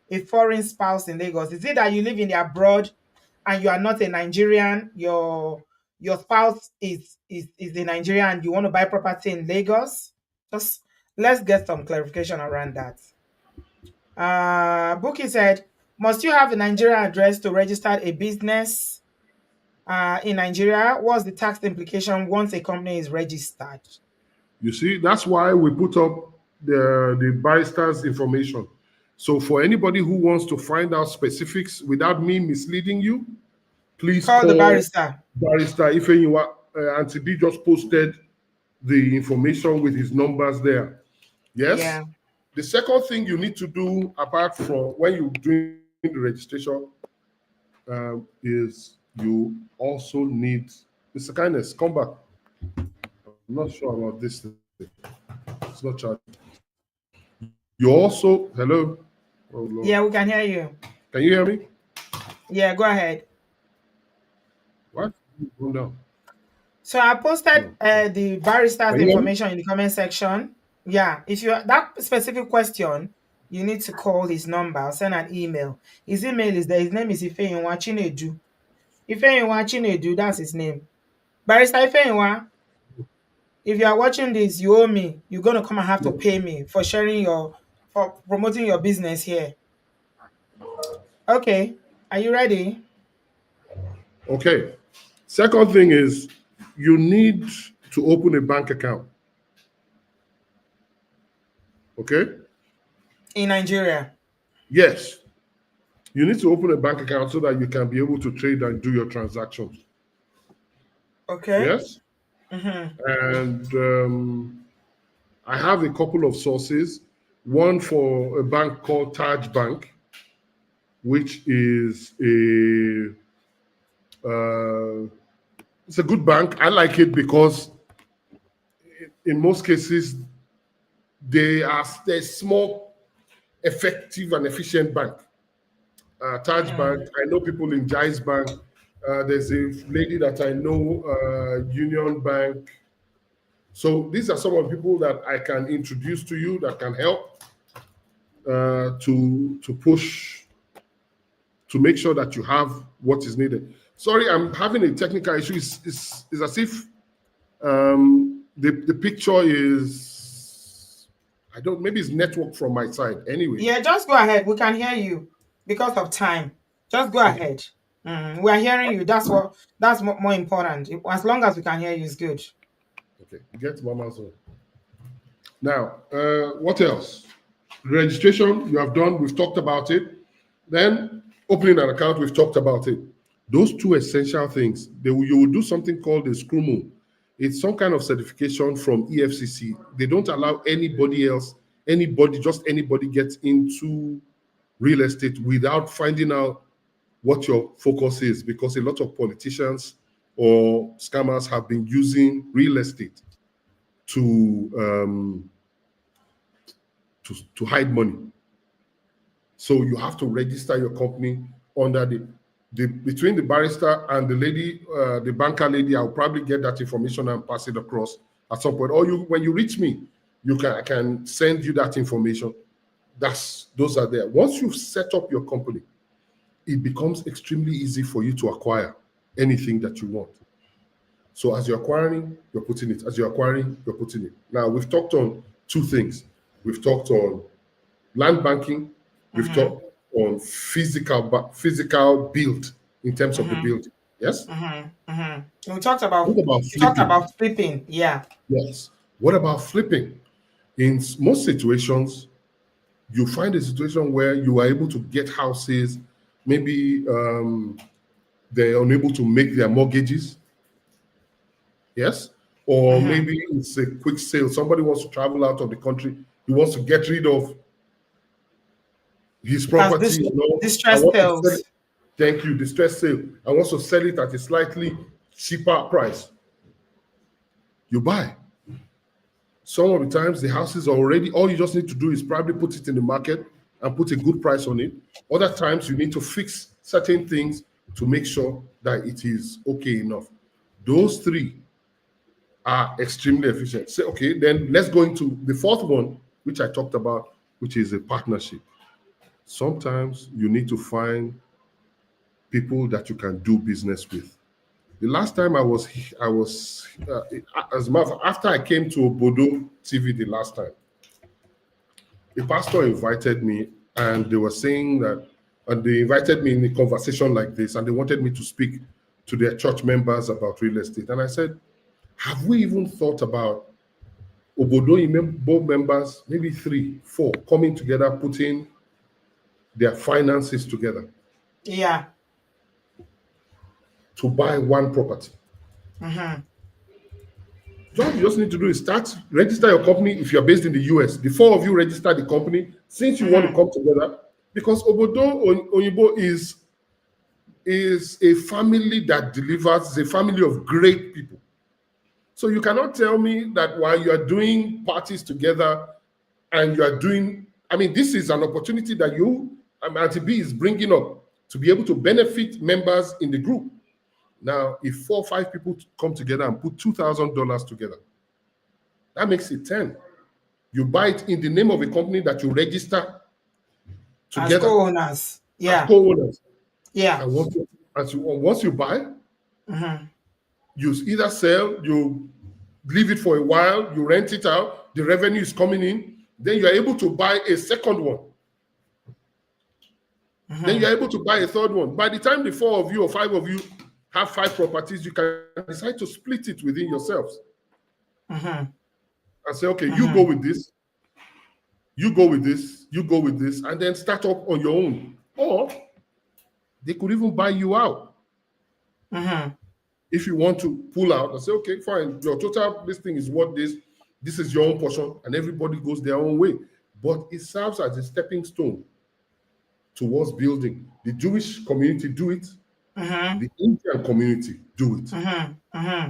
A: A foreign spouse in Lagos, is it that you live in the abroad and you are not a Nigerian? Your spouse is a Nigerian and you want to buy property in Lagos? Just let's get some clarification around that. Buki said, must you have a Nigerian address to register a business in Nigeria? What's the tax implication once a company is registered?
B: You see, that's why we put up the barrister's information. So for anybody who wants to find out specifics without me misleading you, please
A: Call the
B: call
A: barrister.
B: Barrister Ifeyiwa. Auntie B just posted the information with his numbers there. Yes.
A: Yeah.
B: The second thing you need to do, apart from when you're doing the registration, is you also need Mr. Kindness. Come back. I'm not sure about this thing. It's not charging. You also hello. Oh Lord,
A: Yeah, we can hear you.
B: can you hear me?
A: Yeah, go ahead.
B: What? Go down.
A: So I posted
B: No.
A: the barrister's
B: Can you hear me?
A: information in the comment section. Yeah, if you that specific question, you need to call his number or send an email. His email is there. His name is Ifeyinwa Chinedu. Ifeyinwa Chinedu, that's his name. Barrister Ifeyinwa, if you are watching this, you owe me. You're gonna come and have to
B: No.
A: pay me for for promoting your business here. Okay, are you ready?
B: Okay. Second thing is you need to open a bank account. Okay.
A: In Nigeria.
B: Yes. You need to open a bank account so that you can be able to trade and do your transactions.
A: Okay.
B: Yes.
A: Mm-hmm.
B: And I have a couple of sources. One for a bank called Taj Bank, which is uh, it's a good bank. I like it because in most cases they're small, effective, and efficient bank. Taj
A: Mm.
B: Bank. I know people in Jais Bank. There's a lady that I know, Union Bank. So these are some of the people that I can introduce to you that can help to push to make sure that you have what is needed. Sorry, I'm having a technical issue. It's as if the picture is I don't maybe it's network from my side. Anyway,
A: Yeah, just go ahead. We can hear you because of time. Just go
B: okay,
A: ahead. We are hearing you. That's more important. As long as we can hear you is good.
B: okay. Get Mama's own. Now, what else? Registration, you have done, we've talked about it. Then opening an account, we've talked about it. Those two essential things, you will do something called a scrumo. It's some kind of certification from EFCC. They don't allow anybody else, just anybody gets into real estate without finding out what your focus is, because a lot of politicians or scammers have been using real estate to to hide money. So you have to register your company under the between the barrister and the lady, the banker lady. I'll probably get that information and pass it across at some point. Or you, when you reach me, I can send you that information. Those are there. Once you've set up your company, it becomes extremely easy for you to acquire anything that you want. So as you're acquiring, you're putting it. As you're acquiring, you're putting it. Now we've talked on two things. We've talked on land banking. We've
A: Mm-hmm.
B: talked on physical build in terms of the
A: Mm-hmm.
B: build. Yes.
A: Mm-hmm. Mm-hmm. We talked about
B: What about
A: we talked
B: flipping?
A: about flipping. Yeah.
B: Yes. What about flipping? In most situations, you find a situation where you are able to get houses. Maybe they're unable to make their mortgages. Yes. Or
A: Mm-hmm.
B: maybe it's a quick sale. Somebody wants to travel out of the country. He wants to get rid of his
A: As
B: property,
A: this
B: you know, I
A: distress
B: want to sell it.
A: sales.
B: Thank you, distress sale. I want to sell it at a slightly cheaper price. You buy. Some of the times the houses are already, all you just need to do is probably put it in the market and put a good price on it. Other times you need to fix certain things to make sure that it is okay enough. Those three are extremely efficient. Say, okay, then let's go into the fourth one, which I talked about, which is a partnership. Sometimes you need to find people that you can do business with. The last time as a matter of after I came to Obodo TV the last time, a pastor invited me and they were saying that, and they invited me in a conversation like this, and they wanted me to speak to their church members about real estate. And I said, have we even thought about Obodo board members, maybe three, four, coming together, putting their finances together
A: Yeah.
B: to buy one property?
A: Mm-hmm.
B: All you just need to do is start, register your company if you're based in the US. The four of you register the company since you want to
A: Mm-hmm.
B: come together. Because Obodo Onyibo is a family that delivers, is a family of great people. So you cannot tell me that while you are doing parties together and you are doing, I mean, this is an opportunity that Auntie B is bringing up to be able to benefit members in the group. Now, if 4 or 5 people come together and put $2,000 together, that makes it 10. You buy it in the name of a company that you register
A: As
B: together
A: co-owners.
B: as
A: Yeah.
B: co-owners.
A: Yeah.
B: And once you buy,
A: Mm-hmm.
B: you either sell, you leave it for a while, you rent it out, the revenue is coming in, then you're able to buy a second one. Then
A: Mm-hmm.
B: you're able to buy a third one. By the time the 4 of you or 5 of you have 5 properties, you can decide to split it within yourselves
A: Mm-hmm.
B: and say, okay, you go
A: Mm-hmm.
B: with this, you go with this, you go with this, and then start up on your own. Or they could even buy you out.
A: Mm-hmm.
B: If you want to pull out and say, okay, fine, your total listing is what this is your own portion, and everybody goes their own way. But it serves as a stepping stone towards building. The Jewish community do it,
A: Mm-hmm.
B: the Indian community do it.
A: Mm-hmm. Mm-hmm.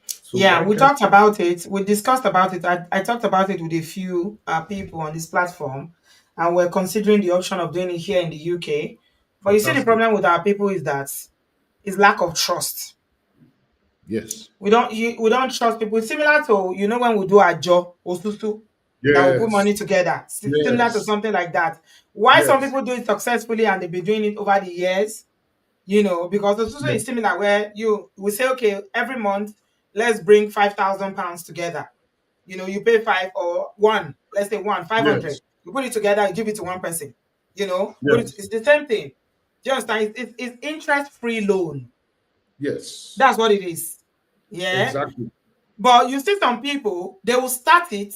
B: So
A: Yeah,
B: why
A: we
B: can't
A: talked about it. We discussed about it. I talked about it with a few people on this platform, and we're considering the option of doing it here in the UK. But you see, the
B: fantastic?
A: problem with our people is lack of trust.
B: Yes.
A: We don't trust people. Similar to when we do a job osusu that we put
B: Yes.
A: money together. Similar to
B: Yes.
A: something like that. Why some
B: Yes.
A: people do it successfully and they've been doing it over the years, because osusu
B: Yes.
A: is similar where you we say, okay, every month let's bring £5,000 together. You pay five or one, let's say one, 500.
B: Yes.
A: You put it together, you give it to one person.
B: Yes.
A: It's the same thing. Do you understand? It's interest-free loan.
B: Yes.
A: That's what it is. Yeah.
B: Exactly.
A: But you see some people, they will start it,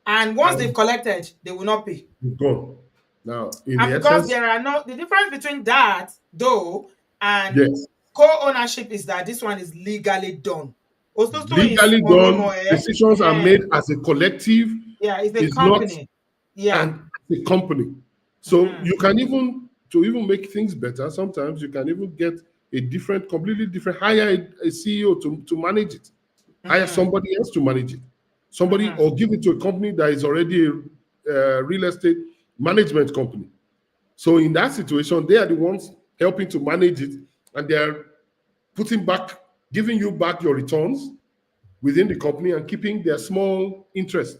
A: and once they've
B: And
A: collected, they will not pay.
B: you're gone. Now, in
A: And
B: the
A: because
B: essence,
A: there are no the difference between that though and
B: yes,
A: co-ownership is that this one is legally done. Osusu is
B: legally done,
A: Onimoe.
B: decisions are made as a collective,
A: Yeah, it's a
B: is not
A: company. Yeah.
B: and a company. So
A: Mhm.
B: you can even to even make things better, sometimes you can even get a different, completely different, hire a CEO to manage it, hire
A: Mhm.
B: somebody else to manage it, somebody
A: Mhm.
B: or give it to a company that is already a real estate management company. So in that situation, they are the ones helping to manage it, and they are putting back, giving you back your returns within the company and keeping their small interest.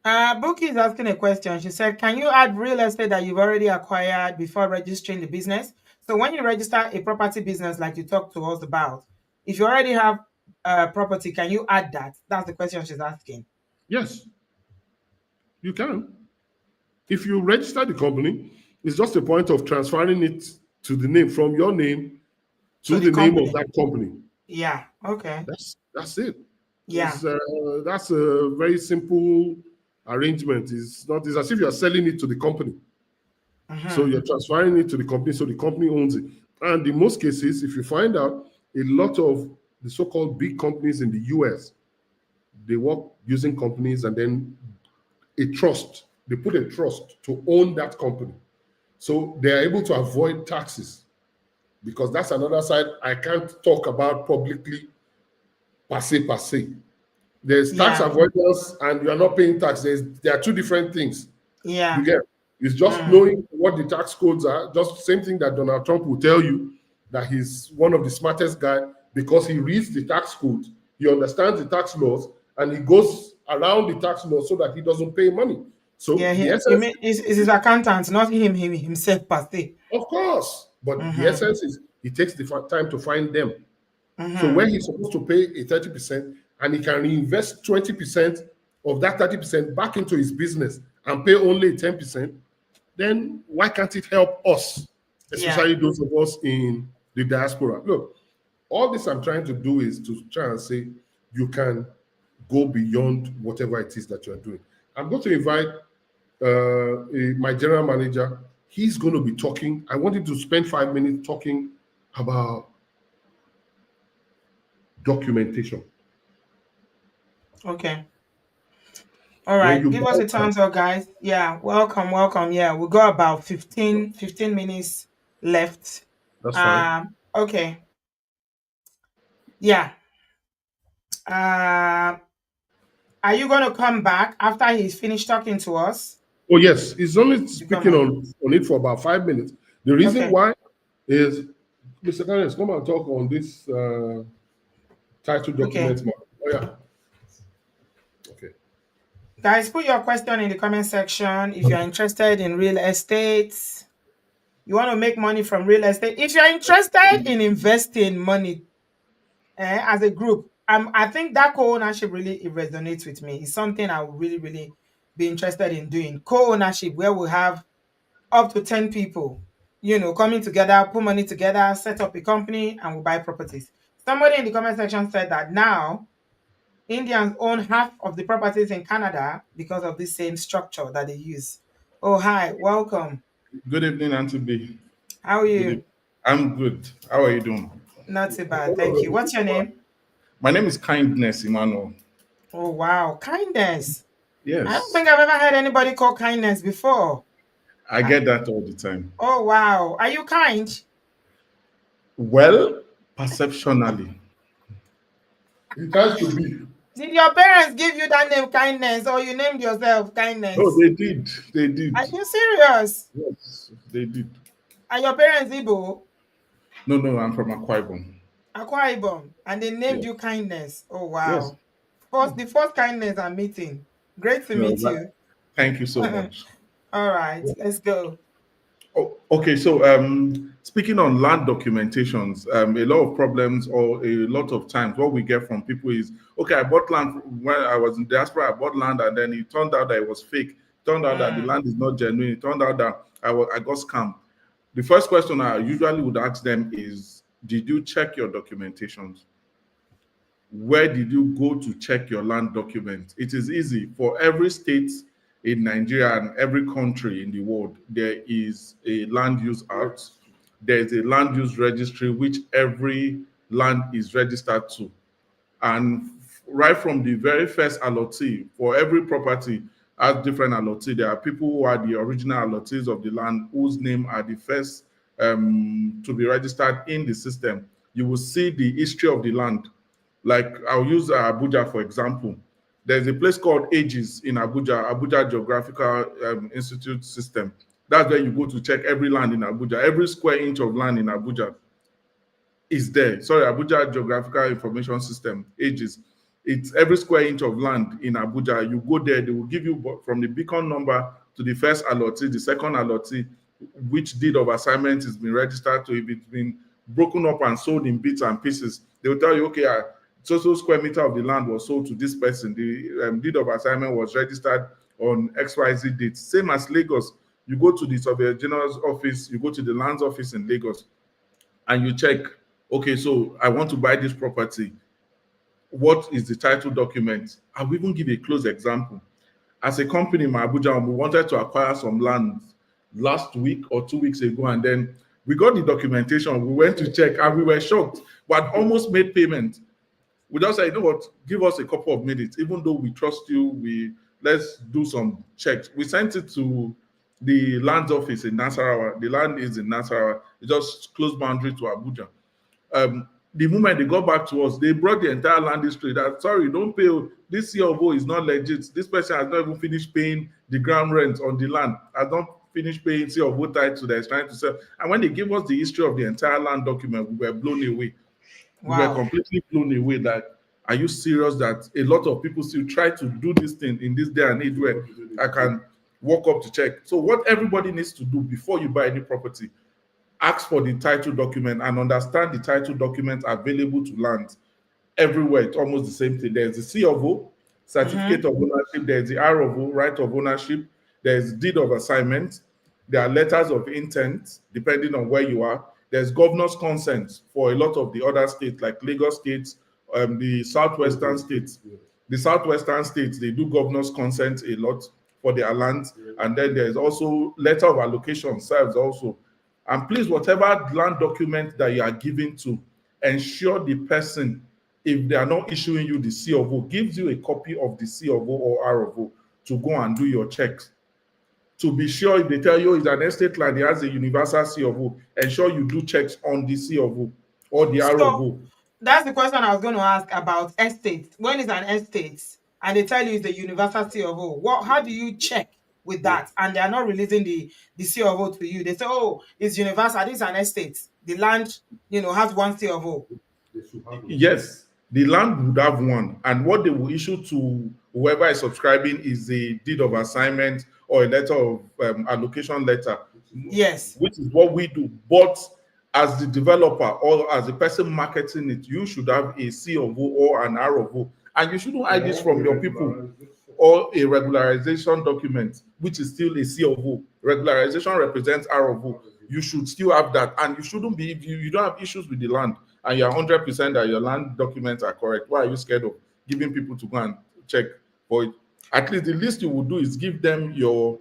A: Buki is asking a question. She said, "Can you add real estate that you've already acquired before registering the business?" So when you register a property business, like you talked to us about, if you already have property, can you add that? That's the question she's asking.
B: Yes, you can. If you register the company, it's just a point of transferring it to the name from your name
A: To
B: to
A: the
B: the name of
A: company.
B: that company.
A: Yeah. Okay.
B: That's it.
A: Yeah.
B: That's a very simple arrangement. It's not. It's as if you are selling it to the company. So
A: Mm-hmm.
B: you're transferring it to the company, so the company owns it. And in most cases, if you find out, a lot of the so-called big companies in the US, they work using companies and then a trust. They put a trust to own that company. So they are able to avoid taxes because that's another side I can't talk about publicly per se. There's tax
A: Yeah.
B: avoidance and you are not paying tax. There are two different things. You
A: Yeah.
B: get it's just
A: Mm.
B: knowing what the tax codes are, just the same thing that Donald Trump will tell you that he's one of the smartest guy because he reads the tax codes, he understands the tax laws, and he goes around the tax laws so that he doesn't pay money. So
A: Yeah.
B: the
A: You
B: essence,
A: mean it's his accountant, not him himself per se.
B: of course, but the
A: Mm-hmm.
B: essence is he takes the time to find them. So
A: Mm-hmm.
B: when he's supposed to pay a 30% and he can reinvest 20% of that 30% back into his business and pay only 10%, then why can't it help us,
A: Yeah.
B: especially those of us in the diaspora? Look, all this I'm trying to do is to try and say you can go beyond whatever it is that you're doing. I'm going to invite my general manager. He's going to be talking. I want him to spend 5 minutes talking about documentation.
A: Okay. All
B: When
A: right.
B: you
A: Give us a
B: buy land,
A: thumbs up, guys. Yeah. Welcome. Welcome. Yeah. We got about 15 minutes left.
B: that's fine.
A: Okay. Yeah. Uh, are you going to come back after he's finished talking to us?
B: Oh, yes, he's only
A: You come
B: speaking
A: back.
B: on it for about 5 minutes. The reason
A: Okay.
B: why is Mr. Daniels, come and talk on this title
A: Okay.
B: document. Oh, yeah. Okay.
A: Guys, put your question in the comment section if you're interested in real estate. You want to make money from real estate. If you're interested in investing money as a group, I think that co-ownership really it resonates with me. It's something I would really, really be interested in doing. Co-ownership where we have up to 10 people, coming together, put money together, set up a company, and we buy properties. Somebody in the comment section said that now Indians own half of the properties in Canada because of this same structure that they use. Oh, hi, welcome.
C: Good evening, Auntie B.
A: How are
C: Good
A: you?
C: evening. I'm good. How are you doing?
A: Not too bad, thank you. What's your name?
C: My name is Kindness Emmanuel.
A: Oh, wow, kindness. I don't
C: Yes,
A: think I've ever heard anybody call kindness before.
C: I
A: I-
C: get that all the time.
A: oh, wow. Are you kind?
C: Well, perceptionally.
B: It has to be.
A: Did your parents give you that name, kindness, or you named yourself
C: Oh,
A: kindness?
C: they did. They
A: Are
C: did.
A: you serious?
C: Yes, they did.
A: Are your parents Igbo?
C: No, no, I'm from Akwa Ibom.
A: Akwa Ibom, and they named
C: Yes,
A: you kindness. Oh,
C: yes.
A: wow. The first kindness I'm meeting. Great to
C: No,
A: meet
C: but
A: you.
C: thank you so
A: All
C: much.
A: right, let's go.
C: Oh, okay, so speaking on land documentations, a lot of problems or a lot of times what we get from people is, okay, I bought land when I was in diaspora, I bought land and then it turned out that it was fake. It turned out that the
A: Mm,
C: land is not genuine. It turned out that I got scammed. The first question I usually would ask them is, did you check your documentations? Where did you go to check your land document? It is easy for every state in Nigeria and every country in the world. There is a land use act. There is a land use registry which every land is registered to. And right from the very first allottee, for every property has different allottee. There are people who are the original allottees of the land whose name are the first to be registered in the system. You will see the history of the land. Like I'll use Abuja for example. There's a place called Ages in Abuja, Abuja Geographical Institute System. That's where you go to check every land in Abuja, every square inch of land in Abuja is there. Sorry, Abuja Geographical Information System, Ages. It's every square inch of land in Abuja. You go there, they will give you from the beacon number to the first allottee, the second allottee, which deed of assignment has been registered to, if it's been broken up and sold in bits and pieces, They will tell you, okay, so square meter of the land was sold to this person. The deed of assignment was registered on XYZ date. Same as Lagos. You go to the Surveyor General's office, you go to the lands office in Lagos, and you check, okay, so I want to buy this property. What is the title document? I will even give a close example. As a company in Abuja, we wanted to acquire some land last week or 2 weeks ago, and then we got the documentation. We went to check, and we were shocked. We had almost made payment. We just said, you know what, give us a couple of minutes. Even though we trust you, let's do some checks. We sent it to the land office in Nasarawa. The land is in Nasarawa. It's just close boundary to Abuja. The moment they got back to us, they brought the entire land history that, sorry, don't pay. This C of O is not legit. This person has not even finished paying the ground rent on the land, has not finished paying C of O title that is trying to sell. And when they gave us the history of the entire land document, we were blown away. We were
A: Wow.
C: completely blown away that, are you serious that a lot of people still try to do this thing in this day and age where I can walk up to check? So what everybody needs to do before you buy any property, ask for the title document and understand the title document available to land everywhere. It's almost the same thing. There's the C of O, certificate of ownership. There's the R of O, right of ownership. There's deed of assignment. There are letters of intent, depending on where you are. There's governor's consent for a lot of the other states, like Lagos states, the southwestern states. The southwestern states, they do governor's consent a lot for their lands. And then there's also letter of allocation serves also. And please, whatever land document that you are giving to, ensure the person, if they are not issuing you the C of O, gives you a copy of the C of O or R of O to go and do your checks. To be sure, if they tell you it's an estate land, it has a universal C of O, ensure you do checks on the C of O or the R of
A: So
C: O.
A: that's the question I was going to ask about estate. When is an estate and they tell you it's the universal C of O, how do you check with that? And they are not releasing the C of O to you. They say, oh, it's universal. This is an estate. The land, has one C of O.
C: Yes, the land would have one, and what they will issue to whoever is subscribing is a deed of assignment or a letter of allocation letter.
A: Yes.
C: Which is what we do. But as the developer or as the person marketing it, you should have a C of O or an R of O, and you shouldn't hide this from your people. Or a regularization document, which is still a C of O. Regularization represents R of O. You should still have that, and you shouldn't be, if you don't have issues with the land and you're 100% that your land documents are correct. Why are you scared of giving people to go and check for it? At least the least you would do is give them your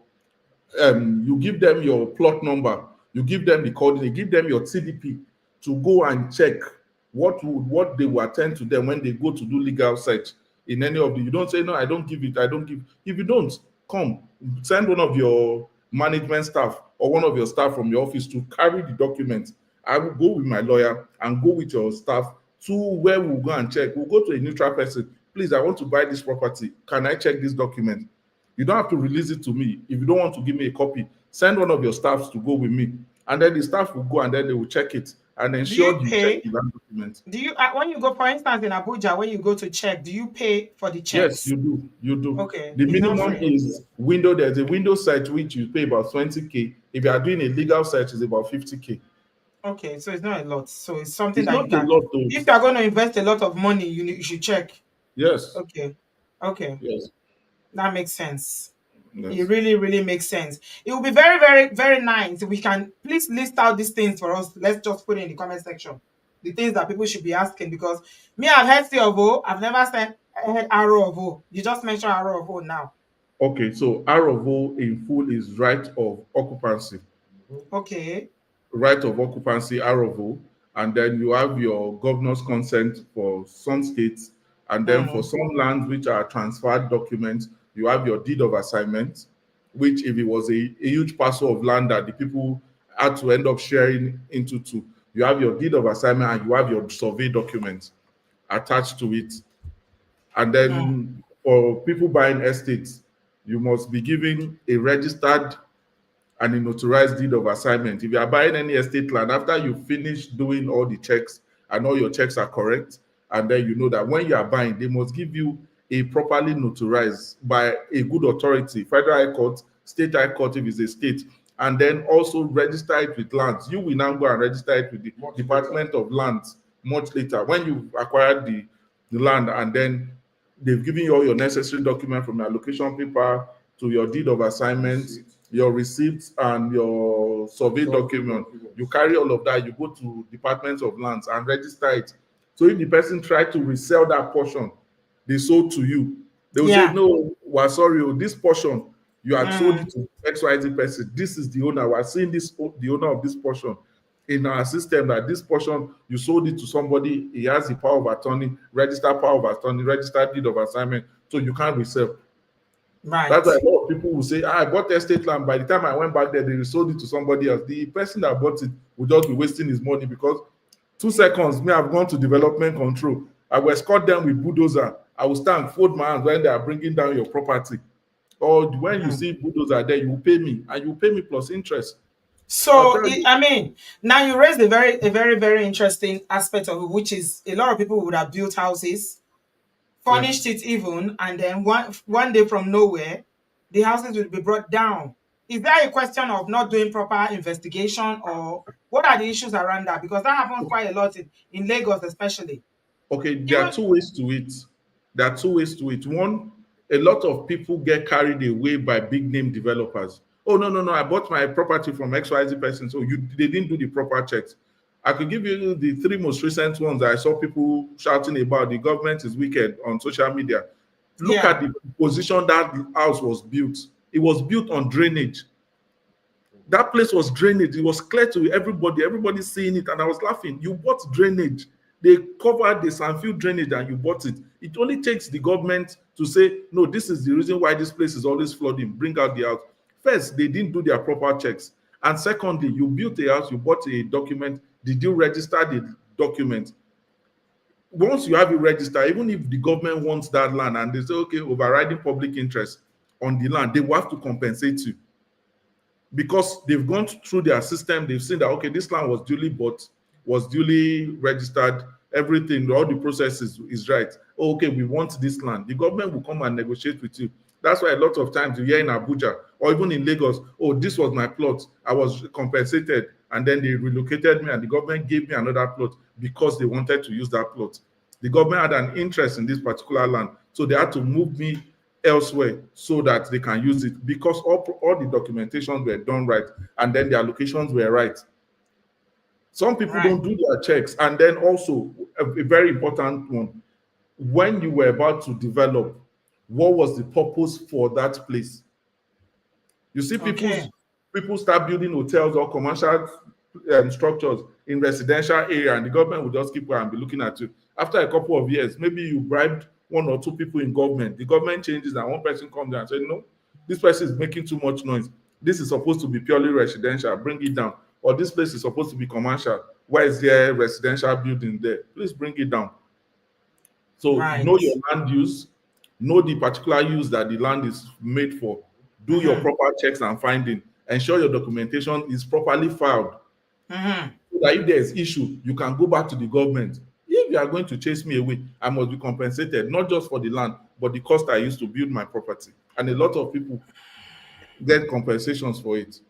C: plot number, you give them the coordinate, give them your TDP to go and check what they will attend to them when they go to do legal search in any of the. You don't say, no, I don't give it, I don't give. If you don't, come, send one of your management staff or one of your staff from your office to carry the documents. I will go with my lawyer and go with your staff to where we'll go and check. We'll go to a neutral person. Please, I want to buy this property. Can I check this document? You don't have to release it to me. If you don't want to give me a copy, send one of your staffs to go with me. And then the staff will go and then they will check it and ensure you check the land document.
A: Do you, when you go, for instance, in Abuja, when you go to check, do you pay for the checks?
C: Yes, you do. You do.
A: Okay.
C: The minimum is window. There's a window search which you pay about 20K. If you are doing a legal search, it's about 50K.
A: Okay, so it's not a lot. So it's something
C: It's
A: that
C: not
A: you can.
C: a lot, though.
A: If you are going to invest a lot of money, you should check.
C: Yes.
A: Okay.
C: Yes.
A: That makes sense.
C: Yes.
A: It really, really makes sense. It will be very, very, very nice if we can please list out these things for us. Let's just put it in the comment section. The things that people should be asking, because me, I've heard C of O. I've never heard R of O. You just mentioned R of O now.
C: Okay, so R of O in full is right of occupancy.
A: Okay.
C: Right of occupancy, R of O, and then you have your governor's consent for some states, and then for some lands which are transferred documents, you have your deed of assignment, which if it was a huge parcel of land that the people had to end up sharing into two, you have your deed of assignment and you have your survey documents attached to it. And then for people buying estates, you must be giving a registered and a notarized deed of assignment. If you are buying any estate land, after you finish doing all the checks and all your checks are correct, and then you know that when you are buying, they must give you a properly notarized by a good authority, federal high court, state high court if it's a state, and then also register it with lands. You will now go and register it with the Department of Lands much later when you've acquired the land, and then they've given you all your necessary documents from your allocation paper to your deed of assignment, your receipts, and your survey document. You carry all of that, you go to Department of Lands and register it. So if the person tried to resell that portion they sold to you, they will say,
A: Yeah.
C: no, we're sorry, oh, this portion you had sold
A: Mm,
C: it to XYZ person. This is the owner. We're seeing this the owner of this portion in our system, that this portion you sold it to somebody. He has the power of attorney, registered power of attorney, registered deed of assignment, so you can't resell. That's why
A: right.
C: a lot of people will say, I bought estate land. By the time I went back there, they sold it to somebody else. The person that bought it would just be wasting his money, because 2 seconds, me, I've gone to development control. I will escort them with bulldozer. I will stand, fold my hands when they are bringing down your property. Or when you
A: Mm.
C: see bulldozer there, you will pay me, and you will pay me plus interest. I'll
A: So
C: tell you.
A: I mean, now you raised a very interesting aspect of it, which is a lot of people would have built houses,
C: Yes.
A: furnished it even, and then one day from nowhere, the houses will be brought down. Is there a question of not doing proper investigation, or what are the issues around that? Because that happens quite a lot in Lagos, especially.
C: Okay, there
A: Even
C: are two ways to it. There are two ways to it. One, a lot of people get carried away by big name developers. Oh, no, no, no, I bought my property from XYZ person, so they didn't do the proper checks. I could give you the three most recent ones that I saw people shouting about. The government is wicked on social media. Look
A: yeah,
C: at the position that house was built. It was built on drainage. That place was drainage. It was clear to everybody. Everybody seeing it, and I was laughing. You bought drainage. They covered the Sanfield drainage, and you bought it. It only takes the government to say, no, this is the reason why this place is always flooding. Bring out the house. First, they didn't do their proper checks. And secondly, you built a house, you bought a document. Did you register the document? Once you have it registered, even if the government wants that land and they say, okay, overriding public interest on the land, they will have to compensate you, because they've gone through their system. They've seen that, okay, this land was duly bought, was duly registered, everything, all the processes is right. Oh, okay, we want this land. The government will come and negotiate with you. That's why a lot of times you hear in Abuja or even in Lagos, oh, this was my plot, I was compensated, and then they relocated me and the government gave me another plot because they wanted to use that plot. The government had an interest in this particular land, so they had to move me elsewhere so that they can use it, because all the documentations were done right, and then the allocations were right. Some people
A: right.
C: don't do their checks. And then also a very important one, when you were about to develop, what was the purpose for that place? You see,
A: Okay.
C: people start building hotels or commercial structures in residential area, and the government will just keep and be looking at you. After a couple of years, maybe you bribed one or two people in government. The government changes, and one person comes there and says, "No, this person is making too much noise. This is supposed to be purely residential. Bring it down." Or this place is supposed to be commercial. Why is there residential building there? Please bring it down. So know
A: Right.
C: your land use, know the particular use that the land is made for, do your
A: Mm-hmm.
C: proper checks and finding, ensure your documentation is properly filed,
A: Mm-hmm.
C: so that if there is issue, you can go back to the government. If you are going to chase me away, I must be compensated, not just for the land, but the cost I used to build my property. And a lot of people get compensations for it.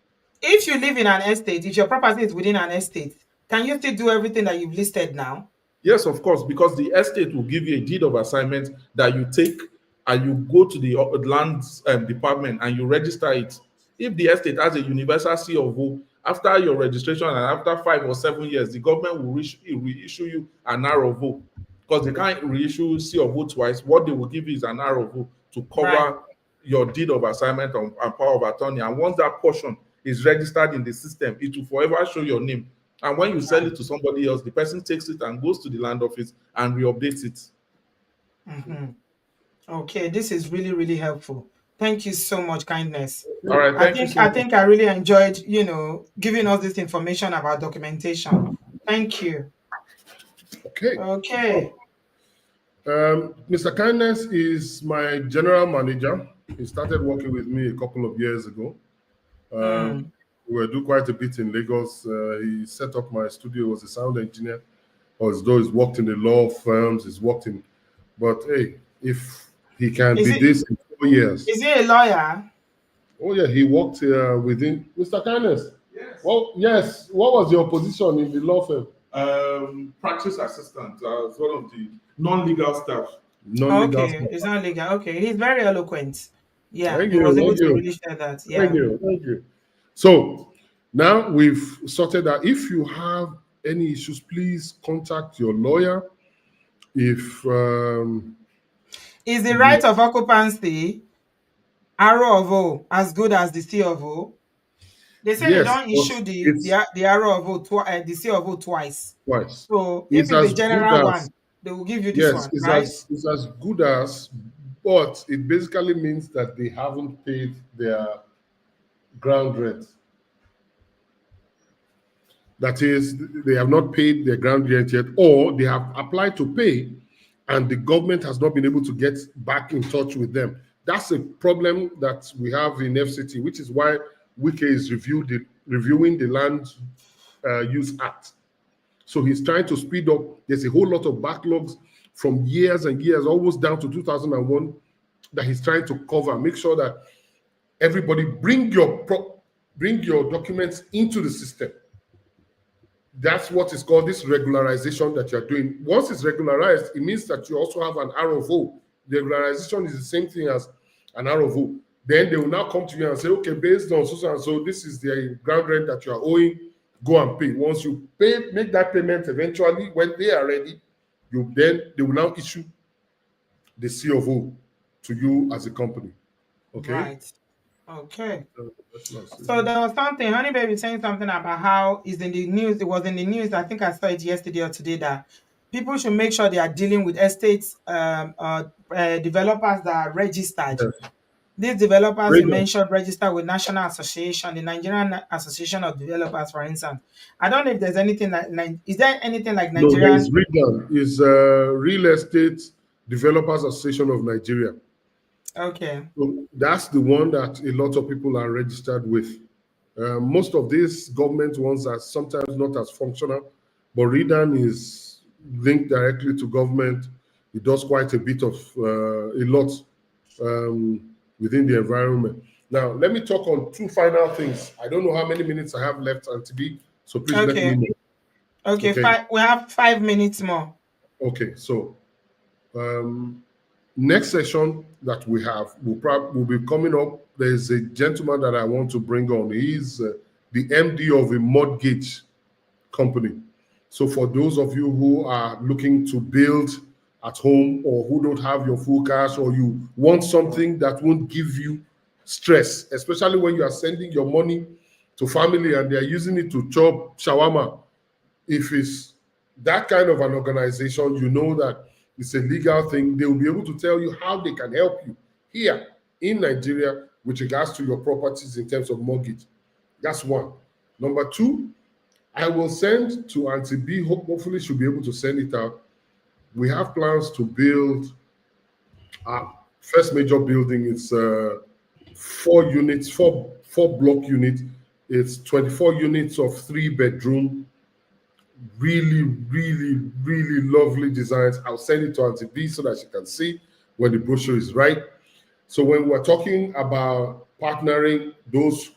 A: If you live in an estate, if your property is within an estate, can you still do everything that you've listed now?
C: Yes, of course, because the estate will give you a deed of assignment that you take and you go to the lands department and you register it. If the estate has a universal C of O, after your registration and after 5 or 7 years, the government will reissue you an R of O, because they can't reissue C of O twice. What they will give you is an R of O to
A: Right.
C: cover your deed of assignment and power of attorney. And once that portion is registered in the system, it will forever show your name. And when you sell it to somebody else, the person takes it and goes to the land office and re-updates it.
A: Mm-hmm. Okay, this is really, really helpful. Thank you so much, kindness.
C: All right,
A: I
C: thank you
A: think
C: so
A: I
C: much.
A: think I really enjoyed, giving us this information about documentation. Thank you.
B: Okay.
A: Okay.
B: Mr. Kindness is my general manager. He started working with me a couple of years ago.
A: Mm.
B: We were doing quite a bit in Lagos. He set up my studio, was a sound engineer, although he's worked in the law firms, he's worked in, but hey, if he can
A: Is
B: be
A: it
B: this in 4 years.
A: is he a lawyer?
B: Oh yeah, he worked within Mr. Kindness. Yes. Well, yes. What was your position in the law firm?
C: practice assistant as one of the non-legal staff.
B: Non-legal
A: Okay,
B: stuff.
A: it's not legal. Okay, he's very eloquent. Yeah,
B: Thank
A: he
B: you,
A: was able
B: thank
A: to
B: you,
A: really share that.
B: thank
A: Yeah.
B: you, thank you. So now we've sorted that. If you have any issues, please contact your lawyer. If
A: Is the
B: you
A: right of occupancy arrow of O as good as the C of O? They say they
B: yes,
A: don't
B: but
A: issue
B: it's
A: the arrow of O the C of O twice.
B: twice.
A: So if
B: It's
A: it's the
B: as good
A: general
B: as
A: one, they will give you this
B: yes,
A: one, right?
B: it's as good as, but it basically means that they haven't paid their ground rent. That is, they have not paid their ground rent yet, or they have applied to pay, and the government has not been able to get back in touch with them. That's a problem that we have in FCT, which is why Wike is reviewing the Land Use Act. So he's trying to speed up. There's a whole lot of backlogs from years and years, almost down to 2001, that he's trying to cover. Make sure that everybody bring your documents into the system. That's what is called this regularization that you're doing. Once it's regularized, it means that you also have an RFO. The regularization is the same thing as an RFO. Then they will now come to you and say, okay, based on so and so, this is the ground rent that you are owing. Go and pay. Once you pay, make that payment eventually, when they are ready, they will now issue the C of O to you as a company. Okay?
A: Right. Okay.
B: That's not
A: So there was something, Honey Baby saying something about how it's in the news. It was in the news. I think I saw it yesterday or today that people should make sure they are dealing with estates developers that are registered.
B: yes.
A: These developers you
B: Reagan.
A: mentioned registered with National Association, the Nigerian Association of Developers, for instance. I don't know if there's anything is there anything like
B: No, there
A: Nigerian?
B: is Reagan. Is Real Estate Developers Association of Nigeria.
A: Okay.
B: So that's the one that a lot of people are registered with. Most of these government ones are sometimes not as functional, but Redan is linked directly to government. It does quite a bit of a lot within the environment. Now, let me talk on two final things. I don't know how many minutes I have left, Auntie B, so please let me
A: Okay.
B: know.
A: Okay.
B: Okay.
A: We have 5 minutes more.
B: Okay. So next session that we have will be coming up. There's a gentleman that I want to bring on. He's the MD of a mortgage company. So for those of you who are looking to build at home, or who don't have your full cash, or you want something that won't give you stress, especially when you are sending your money to family and they're using it to chop shawarma, if it's that kind of an organization, you know that it's a legal thing, they will be able to tell you how they can help you here in Nigeria with regards to your properties in terms of mortgage. That's one. Number two, I will send to Auntie B, hopefully she'll be able to send it out. We have plans to build our first major building. It's 4 units, four block units. It's 24 units of 3-bedroom, really, really, really lovely designs. I'll send it to Auntie B so that she can see when the brochure is right. So when we're talking about partnering,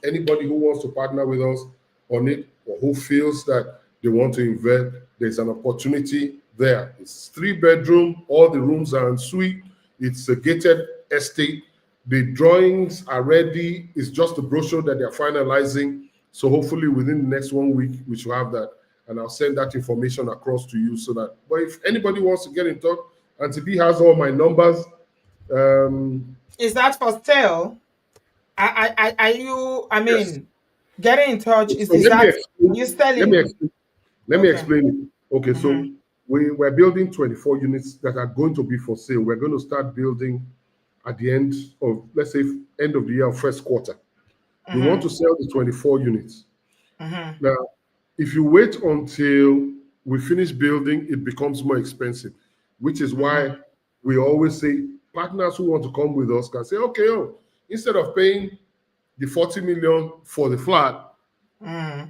B: anybody who wants to partner with us on it, or who feels that they want to invest, there's an opportunity there. It's 3-bedroom, all the rooms are en suite. It's a gated estate. The drawings are ready. It's just the brochure that they're finalizing. So hopefully within the next 1 week, we should have that. And I'll send that information across to you so that, but if anybody wants to get in touch, Auntie B has all my numbers.
A: Is that for sale? Are you, I
B: Yes.
A: mean, getting in touch,
B: So
A: is that you
B: let me
A: selling?
B: explain. Let me
A: Okay.
B: explain it. Okay,
A: Mm-hmm.
B: so we're building 24 units that are going to be for sale. We're going to start building at the end of, let's say, end of the year, first quarter. We want
A: Mm-hmm.
B: to sell the 24 units.
A: Mm-hmm.
B: Now, if you wait until we finish building, it becomes more expensive, which is
A: Mm-hmm.
B: why we always say partners who want to come with us can say, okay, instead of paying the 40 million for the flat,
A: Mm-hmm.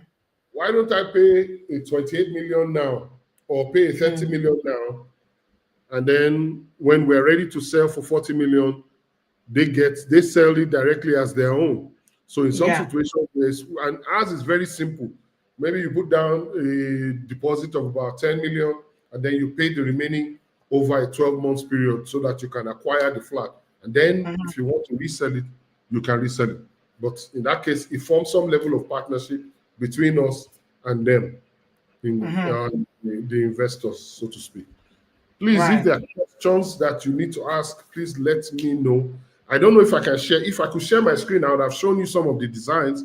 B: why don't I pay a 28 million now, or pay a 30
A: Mm-hmm.
B: million now? And then when we're ready to sell for 40 million, they sell it directly as their own. So in some
A: Yeah.
B: situations, and ours is very simple. Maybe you put down a deposit of about 10 million and then you pay the remaining over a 12 months period so that you can acquire the flat. And then
A: Mhm.
B: if you want to resell it, you can resell it. But in that case, it forms some level of partnership between us and them, in
A: Mhm.
B: the investors, so to speak. Please, if
A: Right.
B: there are questions that you need to ask, please let me know. I don't know if I can share. If I could share my screen, I would have shown you some of the designs,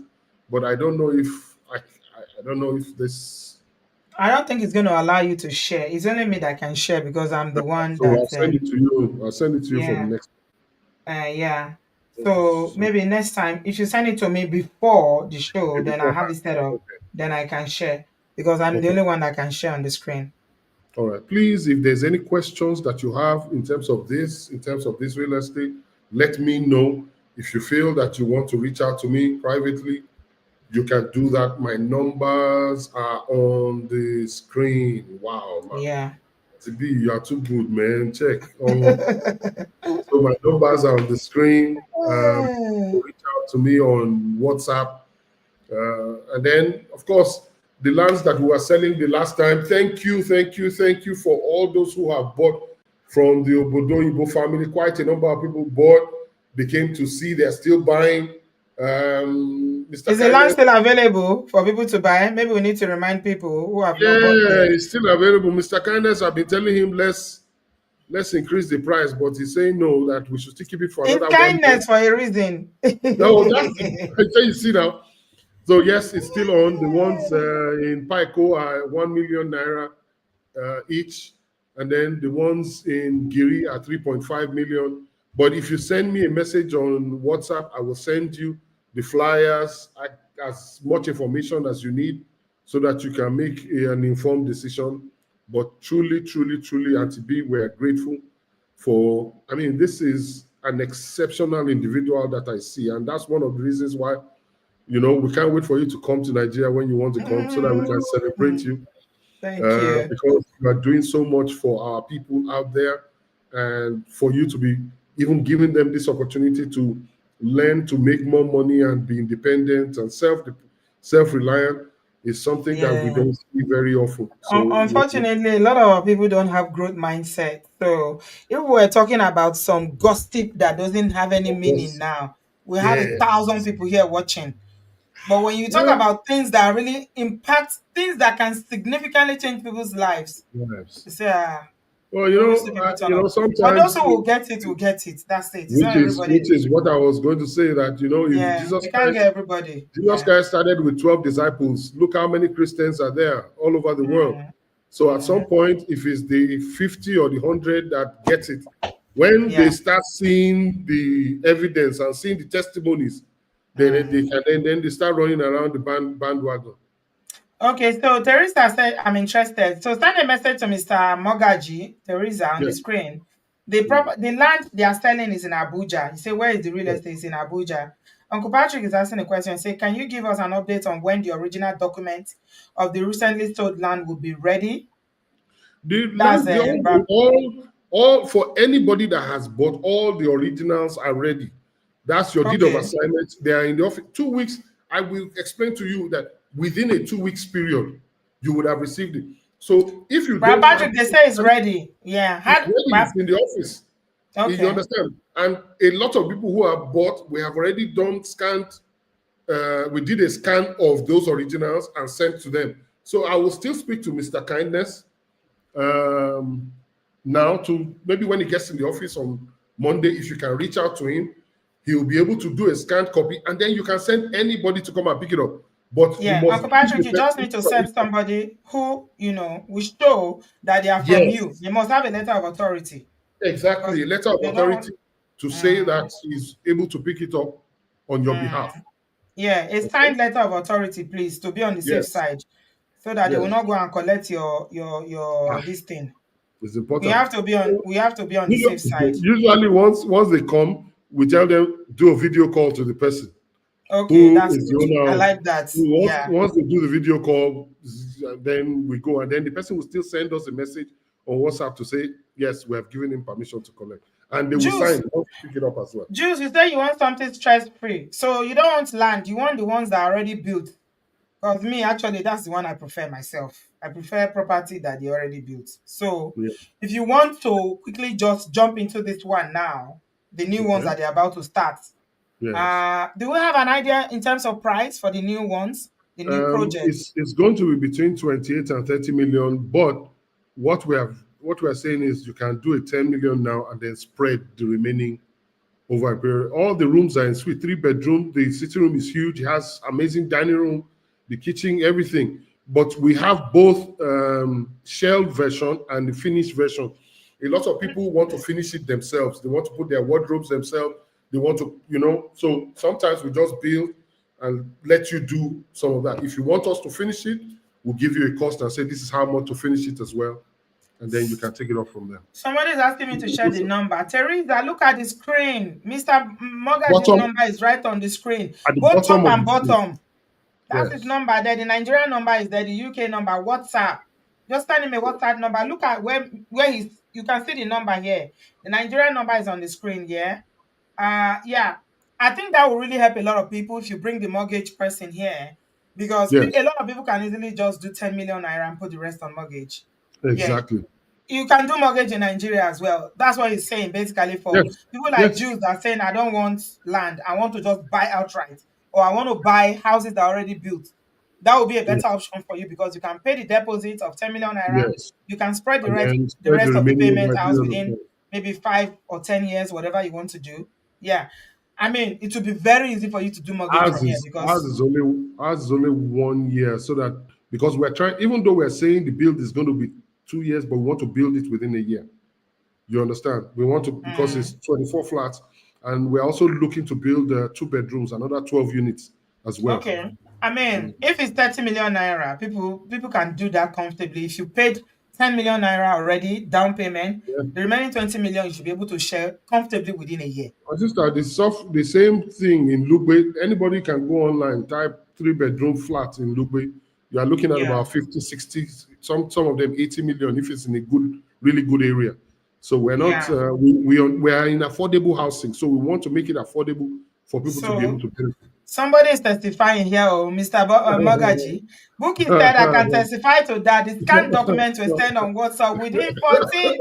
B: but I don't know if I don't know if this.
A: I don't think it's going to allow you to share. It's only me that can share because I'm the one
B: So I'll
A: that,
B: send it to you. I'll send it to you for the
A: yeah,
B: next.
A: yeah. So
B: So,
A: maybe next time, if you send it to me before the show, then I have
B: beforehand.
A: it set up.
B: Okay.
A: Then I can share because I'm the
B: Okay.
A: only one that can share on the screen.
B: All right. Please, if there's any questions that you have in terms of this real estate, let me know. If you feel that you want to reach out to me privately, you can do that. My numbers are on the screen. Wow, man.
A: Yeah.
B: TB, you are too good, man. Check. So my numbers are on the screen. Reach out to me on WhatsApp. And then, of course, the lands that we were selling the last time. Thank you, thank you, thank you for all those who have bought from the Obodo Ibo family. Quite a number of people bought. They came to see. They're still buying. Mr.
A: Is the land
B: Kindness,
A: still available for people to buy? Maybe we need to remind people who have not bought
B: yeah,
A: yet.
B: it's still available. Mr. Kindness, I've been telling him let's increase the price, but he's saying no, that we should still keep it for
A: It's
B: another 1 month.
A: kindness for a reason.
B: No, that's the I tell you see now. So yes, it's still on. The ones in Paiko are 1 million naira each, and then the ones in Giri are 3.5 million. But if you send me a message on WhatsApp, I will send you the flyers, as much information as you need, so that you can make an informed decision. But truly, truly, truly, Auntie B, we're grateful for. I mean, this is an exceptional individual that I see, and that's one of the reasons why we can't wait for you to come to Nigeria when you want to come, so that we can celebrate you,
A: Thank you.
B: because you are doing so much for our people out there, and for you to be even giving them this opportunity to learn to make more money and be independent and self-reliant is something that we
A: Yeah.
B: don't see very often. So
A: Unfortunately, a lot of people don't have growth mindset. So if we're talking about some gossip that doesn't have any meaning
B: yes,
A: now, we have a
B: yeah,
A: thousand people here watching. But when you talk
B: well,
A: about things that really impact, things that can significantly change people's lives,
B: yes.
A: you say,
B: Well,
A: you only see people turn up. But those
B: sometimes
A: who will get it will get it. That's it. It's
B: which
A: not
B: is
A: everybody.
B: which is what I was going to say, that if
A: Yeah, we can't get everybody.
B: Jesus
A: Yeah.
B: Christ started with 12 disciples. Look how many Christians are there all over the world.
A: Mm,
B: So at some
A: mhm.
B: point, if it's the 50 or the 100 that gets it, when they
A: Yeah.
B: start seeing the evidence and seeing the testimonies, they
A: Mm.
B: can then they start running around the bandwagon.
A: Okay, so Teresa said, I'm interested. So send a message to Mr. Mogaji, Teresa, on
B: Yeah.
A: the screen. The
B: Mm.
A: the land they are selling is in Abuja. You say, where is the real
B: Yeah.
A: estate? It's in Abuja. Uncle Patrick is asking a question. Say, can you give us an update on when the original document of the recently sold land will be ready?
B: The
A: That's
B: land, all for anybody that has bought, all the originals are ready. That's your deed of
A: okay.
B: assignment. They are in the office. 2 weeks. I will explain to you that within a 2 weeks period, you would have received it. So if you
A: Brad
B: don't have
A: Patrick, they
B: it,
A: say it's ready. Yeah.
B: it's
A: Had
B: ready.
A: Brad,
B: It's in the office. You
A: okay.
B: understand? And a lot of people who have bought, we have already done scanned. We did a scan of those originals and sent to them. So I will still speak to Mr. Kindness um, now, to maybe when he gets in the office on Monday, if you can reach out to him, he'll be able to do a scanned copy, and then you can send anybody to come and pick it up. But you
A: Yeah,
B: must
A: Uncle
B: give the
A: Patrick, you just
B: person
A: need to send
B: permission.
A: somebody who, will show that they are from you.
B: Yes,
A: They must have a letter of authority because
B: exactly. A letter of
A: they don't.
B: authority to say
A: Mm,
B: that he's able to pick it up on your behalf.
A: mm. Yeah, a
B: Okay?
A: signed letter of authority, please, to be on the safe
B: Yes,
A: side, so that they will
B: yes.
A: not go and collect your
B: Ah,
A: this thing.
B: it's
A: We
B: important.
A: have to be on. We have to be on the safe side.
B: Usually, once they come, we tell them do a video call to the person
A: Okay,
B: who
A: that's
B: is the
A: good. I
B: owner of.
A: like that.
B: So
A: Yeah.
B: once they do the video call, then we go, and then the person will still send us a message on WhatsApp to say yes, we have given him permission to collect, and they will sign.
A: Juice,
B: They want to pick it up as well.
A: Juice, you say you want something stress free, so you don't want land. You want the ones that are already built. Because me, actually, that's the one I prefer myself. I prefer property that they already built. So
B: Yeah.
A: if you want to quickly just jump into this one now, the new ones
B: Okay.
A: that they're about to start,
B: Yes.
A: do we have an idea in terms of price for the new ones, the new projects?
B: It's going to be between 28 and 30 million, but what we are saying is you can do a 10 million now and then spread the remaining over a period. All the rooms are in suite, 3 bedroom. The sitting room is huge. It has amazing dining room, the kitchen, everything. But we have both shell version and the finished version. A lot of people want to finish it themselves. They want to put their wardrobes themselves. They want to, So sometimes we just build and let you do some of that. If you want us to finish it, we'll give you a cost and say this is how much to finish it as well, and then you can take it off from there.
A: Somebody is asking me to share the number. Teresa, look at the screen. Mr. Mortgage's
B: Bottom
A: number is right on the screen,
B: at the
A: both top
B: bottom of
A: and
B: the screen.
A: bottom. That's his
B: Yes.
A: number there. The Nigerian number is there. The UK number, WhatsApp. Just send him a WhatsApp number. Look at where he's. You can see the number here. The Nigerian number is on the screen. Yeah. Yeah. I think that will really help a lot of people if you bring the mortgage person here, because
B: Yes.
A: a lot of people can easily just do 10 million naira and put the rest on mortgage. Yeah,
B: Exactly.
A: you can do mortgage in Nigeria as well. That's what he's saying basically for
B: Yes.
A: people like
B: Yes.
A: Jews that are saying, I don't want land, I want to just buy outright, or I want to buy houses that are already built. That would be a
B: Yes.
A: better option for you because you can pay the deposit of 10 million naira.
B: Yes.
A: You can spread
B: And then
A: the
B: spread the
A: rest of the
B: remaining
A: payment
B: over a
A: out
B: period of
A: within
B: time.
A: maybe 5 or 10 years, whatever you want to do. Yeah. I mean, it would be very easy for you to do mortgage
B: Ours
A: from here
B: is ours
A: because
B: is only ours is only 1 year, so that because we're trying, even though we're saying the build is going to be 2 years, but we want to build it within a year. You understand? We want to, because it's
A: mm,
B: 24 flats, and we're also looking to build 2 bedrooms, another 12 units as well.
A: okay. I mean, if it's 30 million naira, people can do that comfortably. If you paid 10 million naira already, down payment,
B: Yeah.
A: the remaining 20 million you should be able to share comfortably within a year.
B: My sister, the same thing in Lugbe. Anybody can go online, type 3 bedroom flat in Lugbe. You are looking at
A: Yeah.
B: about 50, 60, some of them 80 million if it's in a good, really good area. So we're not,
A: Yeah.
B: we are in affordable housing. So we want to make it affordable for people to be able
A: So
B: to benefit.
A: somebody is testifying here, oh, Mr. Mogaji. Buki said I can testify to that. The scanned documents were sent on WhatsApp within 14 days.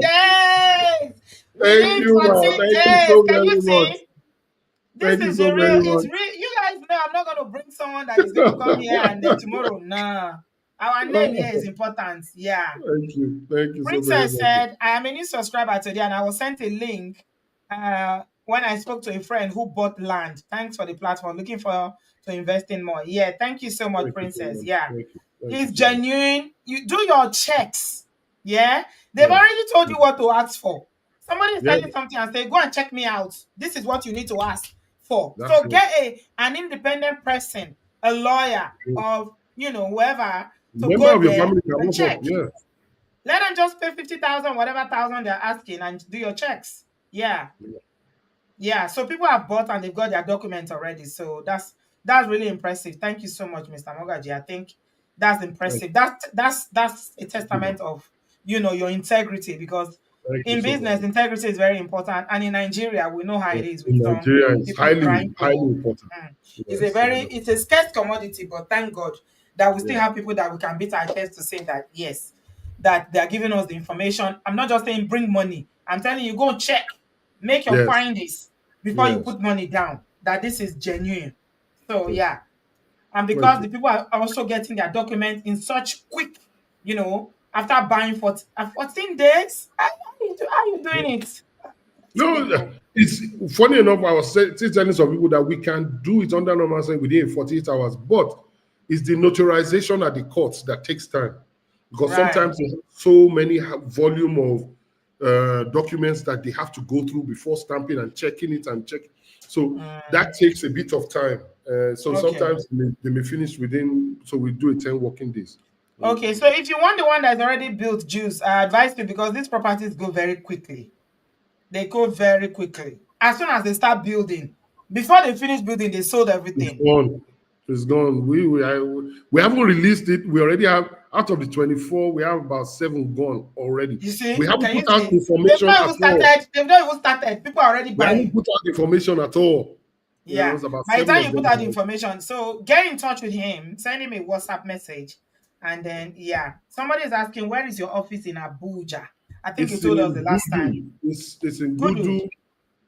B: Thank
A: Within
B: you, ma.
A: 14
B: Thank you
A: days.
B: so
A: Can you
B: very much.
A: see? This
B: Thank you
A: is
B: so
A: the real,
B: very
A: it's
B: much.
A: real. You guys know I'm not going to bring someone that is going to come here and then tomorrow. Nah. Our name here is important. Yeah.
B: Thank you. Thank you so very
A: Princess
B: much.
A: said, I am a new subscriber today and I was sent a link when I spoke to a friend who bought land. Thanks for the platform. Looking for to invest in more. Yeah, thank you so much,
B: Thank you so
A: Princess.
B: much.
A: Yeah.
B: Thank you. Thank you
A: It's
B: so much.
A: genuine. You do your checks. Yeah. They've
B: Yeah.
A: already told you what to ask for. Somebody is
B: Yeah.
A: telling something and say, go and check me out. This is what you need to ask for.
B: That's
A: So
B: it.
A: get an independent person, a lawyer, or whoever, to
B: Member
A: go
B: of your
A: there
B: family can
A: and
B: work up.
A: check.
B: Yeah.
A: Let them just pay 50,000, whatever thousand they're asking, and do your checks. Yeah. Yeah. So people have bought and they've got their documents already. So that's really impressive. Thank you so much, Mr. Mogaji. I think that's
B: Thank
A: impressive. That's a
B: you, ma.
A: testament of your integrity, because
B: Thank you
A: in
B: so very
A: business,
B: much.
A: integrity is very important. And in Nigeria, we know how
B: Yeah.
A: it is with
B: In
A: some
B: Nigeria, it's
A: people trying
B: highly
A: to.
B: important.
A: Mm.
B: Yes, I know.
A: It's a scarce commodity, but thank God that we still
B: Yeah.
A: have people that we can beat our chest to say that yes, that they are giving us the information. I'm not just saying bring money. I'm telling you, go check, make your
B: Yes.
A: findings before you
B: Yes.
A: put money down, that this is genuine. So
B: Thank you.
A: yeah. And
B: Thank
A: because
B: you.
A: the people are also getting their documents in such quick, after buying for 14 days, how you doing it?
B: No,
A: People.
B: it's funny enough. I was still telling some people that we can do it under normal saying within 48 hours, but it's the notarization at the courts that takes time, because
A: Right.
B: sometimes there's so many volume of documents that they have to go through before stamping and checking it and check. So
A: Mm,
B: that takes a bit of time. So
A: okay.
B: sometimes they may finish within. So we do it 10 working days.
A: Okay. So if you want the one that's already built, juice, I advise you, because these properties go very quickly. They go very quickly. As soon as they start building, before they finish building, they sold
B: It's
A: everything.
B: gone. It's gone. We haven't released it. We already have, out of the 24, we have about 7 gone already.
A: You
B: We
A: see?
B: haven't
A: Can you
B: put out
A: see? They've
B: information
A: not
B: at
A: even
B: all.
A: started. They've not even started. People are already
B: We haven't
A: buying.
B: put out information at all.
A: Yeah.
B: It's about
A: By the
B: seven
A: time
B: of
A: you put
B: them
A: out the
B: now.
A: information, so get in touch with him, send him a WhatsApp message, and then yeah. Somebody is asking, where is your office in Abuja? I think you
B: It's
A: told us the
B: in
A: last time.
B: Gudu. It's in
A: Good.
B: Gudu.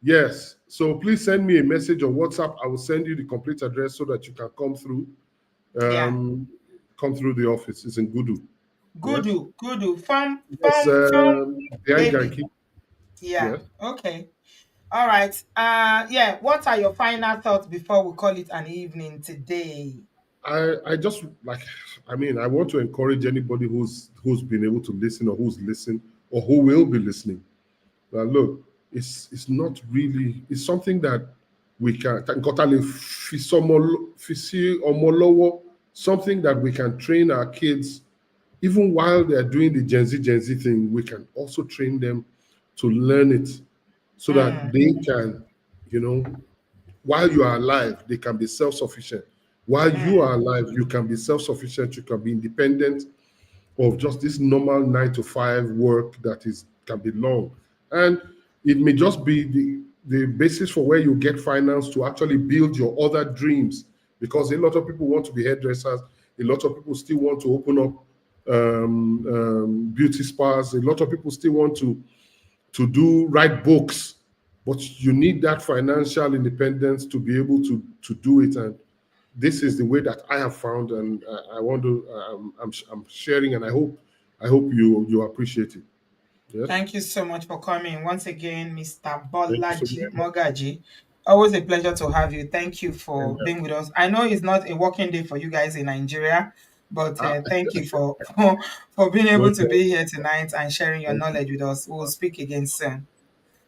B: Yes. So please send me a message on WhatsApp. I will send you the complete address so that you can come through.
A: Yeah.
B: Um, come through the office. It's in Gudu. Yes.
A: Good.
B: Yes.
A: From
B: Behind
A: David.
B: Garki.
A: Yeah.
B: Yes.
A: Okay. All right. Yeah. What are your final thoughts before we call it an evening today?
B: I just like, I mean, I want to encourage anybody who's been able to listen or who's listened or who will be listening. Look, it's not really, it's something that we can something that we can train our kids even while they're doing the Gen Z thing. We can also train them to learn it so that
A: Mm,
B: they can, you know, while you are alive, they can be self-sufficient. While you
A: mm,
B: are alive, you can be self-sufficient, you can be independent of just this normal 9 to 5 work that is can be long. And it may just be the basis for where you get finance to actually build your other dreams. Because a lot of people want to be hairdressers, a lot of people still want to open up beauty spas, a lot of people still want to do write books, but you need that financial independence to be able to do it. And this is the way that I have found, and I want to I'm sharing, and I hope you appreciate it. Yes,
A: Thank you so much for coming once again, Mr.
B: thank you so
A: Bolaji
B: very much.
A: Mogaji. Always a pleasure to have you. Thank you
B: And
A: for being with us. I know it's not a working day for you guys in Nigeria, but
B: ah,
A: thank you for being
B: no
A: able to
B: problem.
A: be here tonight and sharing your
B: Thank you.
A: knowledge with us. We'll speak again soon.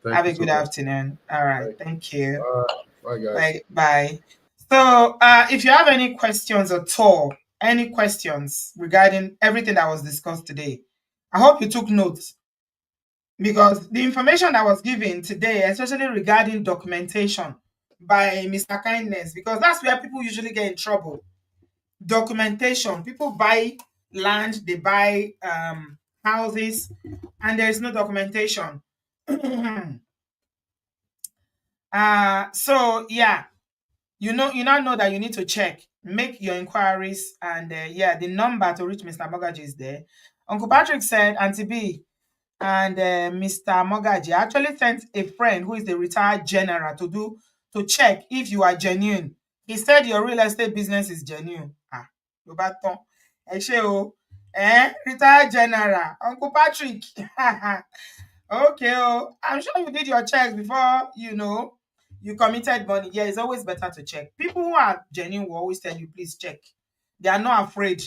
B: Thank
A: Have
B: you
A: a
B: so
A: good
B: much.
A: afternoon. All right.
B: Thank you.
A: Thank you.
B: Bye, guys.
A: Bye. Bye. So, if you have any questions at all, any questions regarding everything that was discussed today, I hope you took notes because the information that was given today, especially regarding documentation by Mr. Kindness, because that's where people usually get in trouble. Documentation. People buy land, they buy houses, and there is no documentation. So yeah, you now know that you need to check, make your inquiries, and yeah, the number to reach Mr. Mogaji is there. Uncle Patrick said, Auntie B and Mr. Mogaji actually sent a friend who is a retired general to check if you are genuine. He said your real estate business is genuine. Ah, ló bá tán. Ẹ ṣé o. Retired general, Uncle Patrick. Okay, oh, I'm sure you did your checks before you committed money. Yeah, it's always better to check. People who are genuine will always tell you, please check. They are not afraid.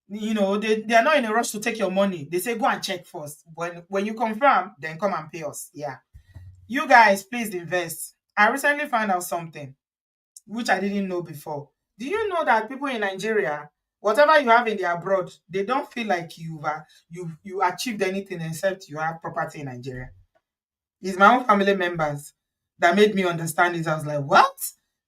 A: They are not in a rush to take your money. They say go and check first. When you confirm, then come and pay us. Yeah. You guys, please invest. I recently found out something which I didn't know before. Do you know that people in Nigeria, whatever you have in the abroad, they don't feel like you achieved anything except you have property in Nigeria? It's my own family members that made me understand this. I was like, what?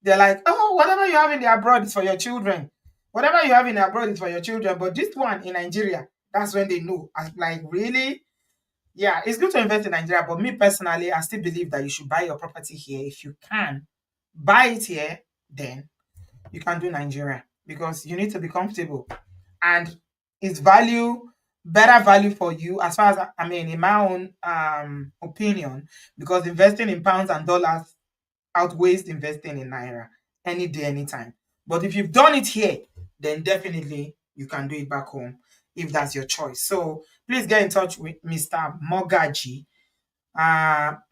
A: They're like, oh, whatever you have in the abroad is for your children. Whatever you have in the abroad is for your children. But this one in Nigeria, that's when they know. I'm like, really? Yeah, it's good to invest in Nigeria. But me personally, I still believe that you should buy your property here. If you can buy it here, then you can do Nigeria because you need to be comfortable. And it's better value for you as far as I mean, in my own opinion, because investing in pounds and dollars outweighs investing in naira any day, anytime. But if you've done it here, then definitely you can do it back home if that's your choice. So please get in touch with Mr. Mogaji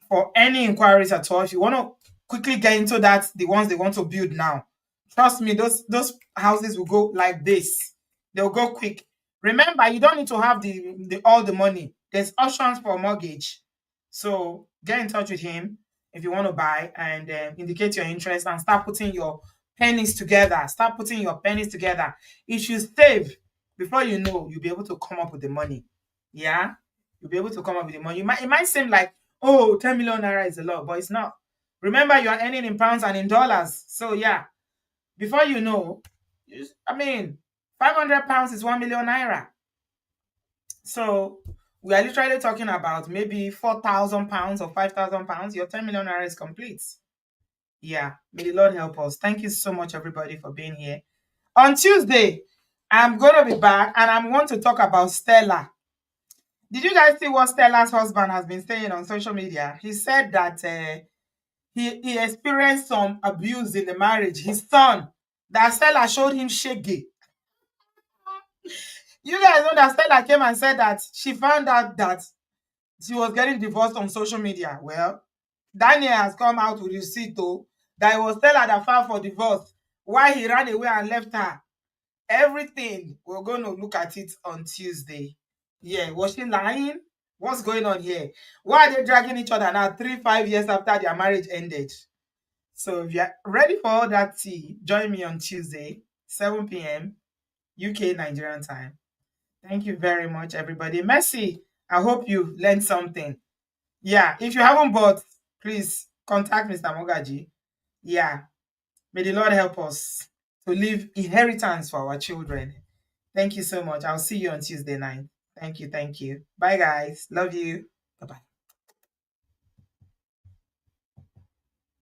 A: for any inquiries at all. If you want to quickly get into that, the ones they want to build now, trust me, those houses will go like this. They'll go quick. Remember, you don't need to have the all the money. There's options for mortgage. So get in touch with him if you want to buy and indicate your interest and start putting your pennies together. Start putting your pennies together. If you save, before you know, you'll be able to come up with the money. Yeah, you'll be able to come up with the money. It might seem like, oh, 10 million naira is a lot, but it's not. Remember, you are earning in pounds and in dollars. So yeah, before you know, I mean, 500 pounds is 1 million naira. So we are literally talking about maybe 4,000 pounds or 5,000 pounds. Your 10 million naira is complete. Yeah, may the Lord help us. Thank you so much, everybody, for being here. On Tuesday, I'm going to be back and I'm going to talk about Stella. Did you guys see what Stella's husband has been saying on social media? He said that he experienced some abuse in the marriage. His son, that Stella showed him shaggy. You guys know that Stella came and said that she found out that she was getting divorced on social media. Well, Daniel has come out with receipt that it was Stella that filed for divorce, why he ran away and left her. Everything, we're going to look at it on Tuesday. Yeah, was she lying? What's going on here? Why are they dragging each other now 3-5 years after their marriage ended? So if you're ready for all that tea, join me on Tuesday, 7 p.m. UK Nigerian time. Thank you very much, everybody. Merci. I hope you've learned something. Yeah, if you haven't bought, please contact Mr. Mogaji. Yeah, may the Lord help us to leave inheritance for our children. Thank you so much. I'll see you on Tuesday night. Thank you. Thank you. Bye, guys. Love you. Bye-bye.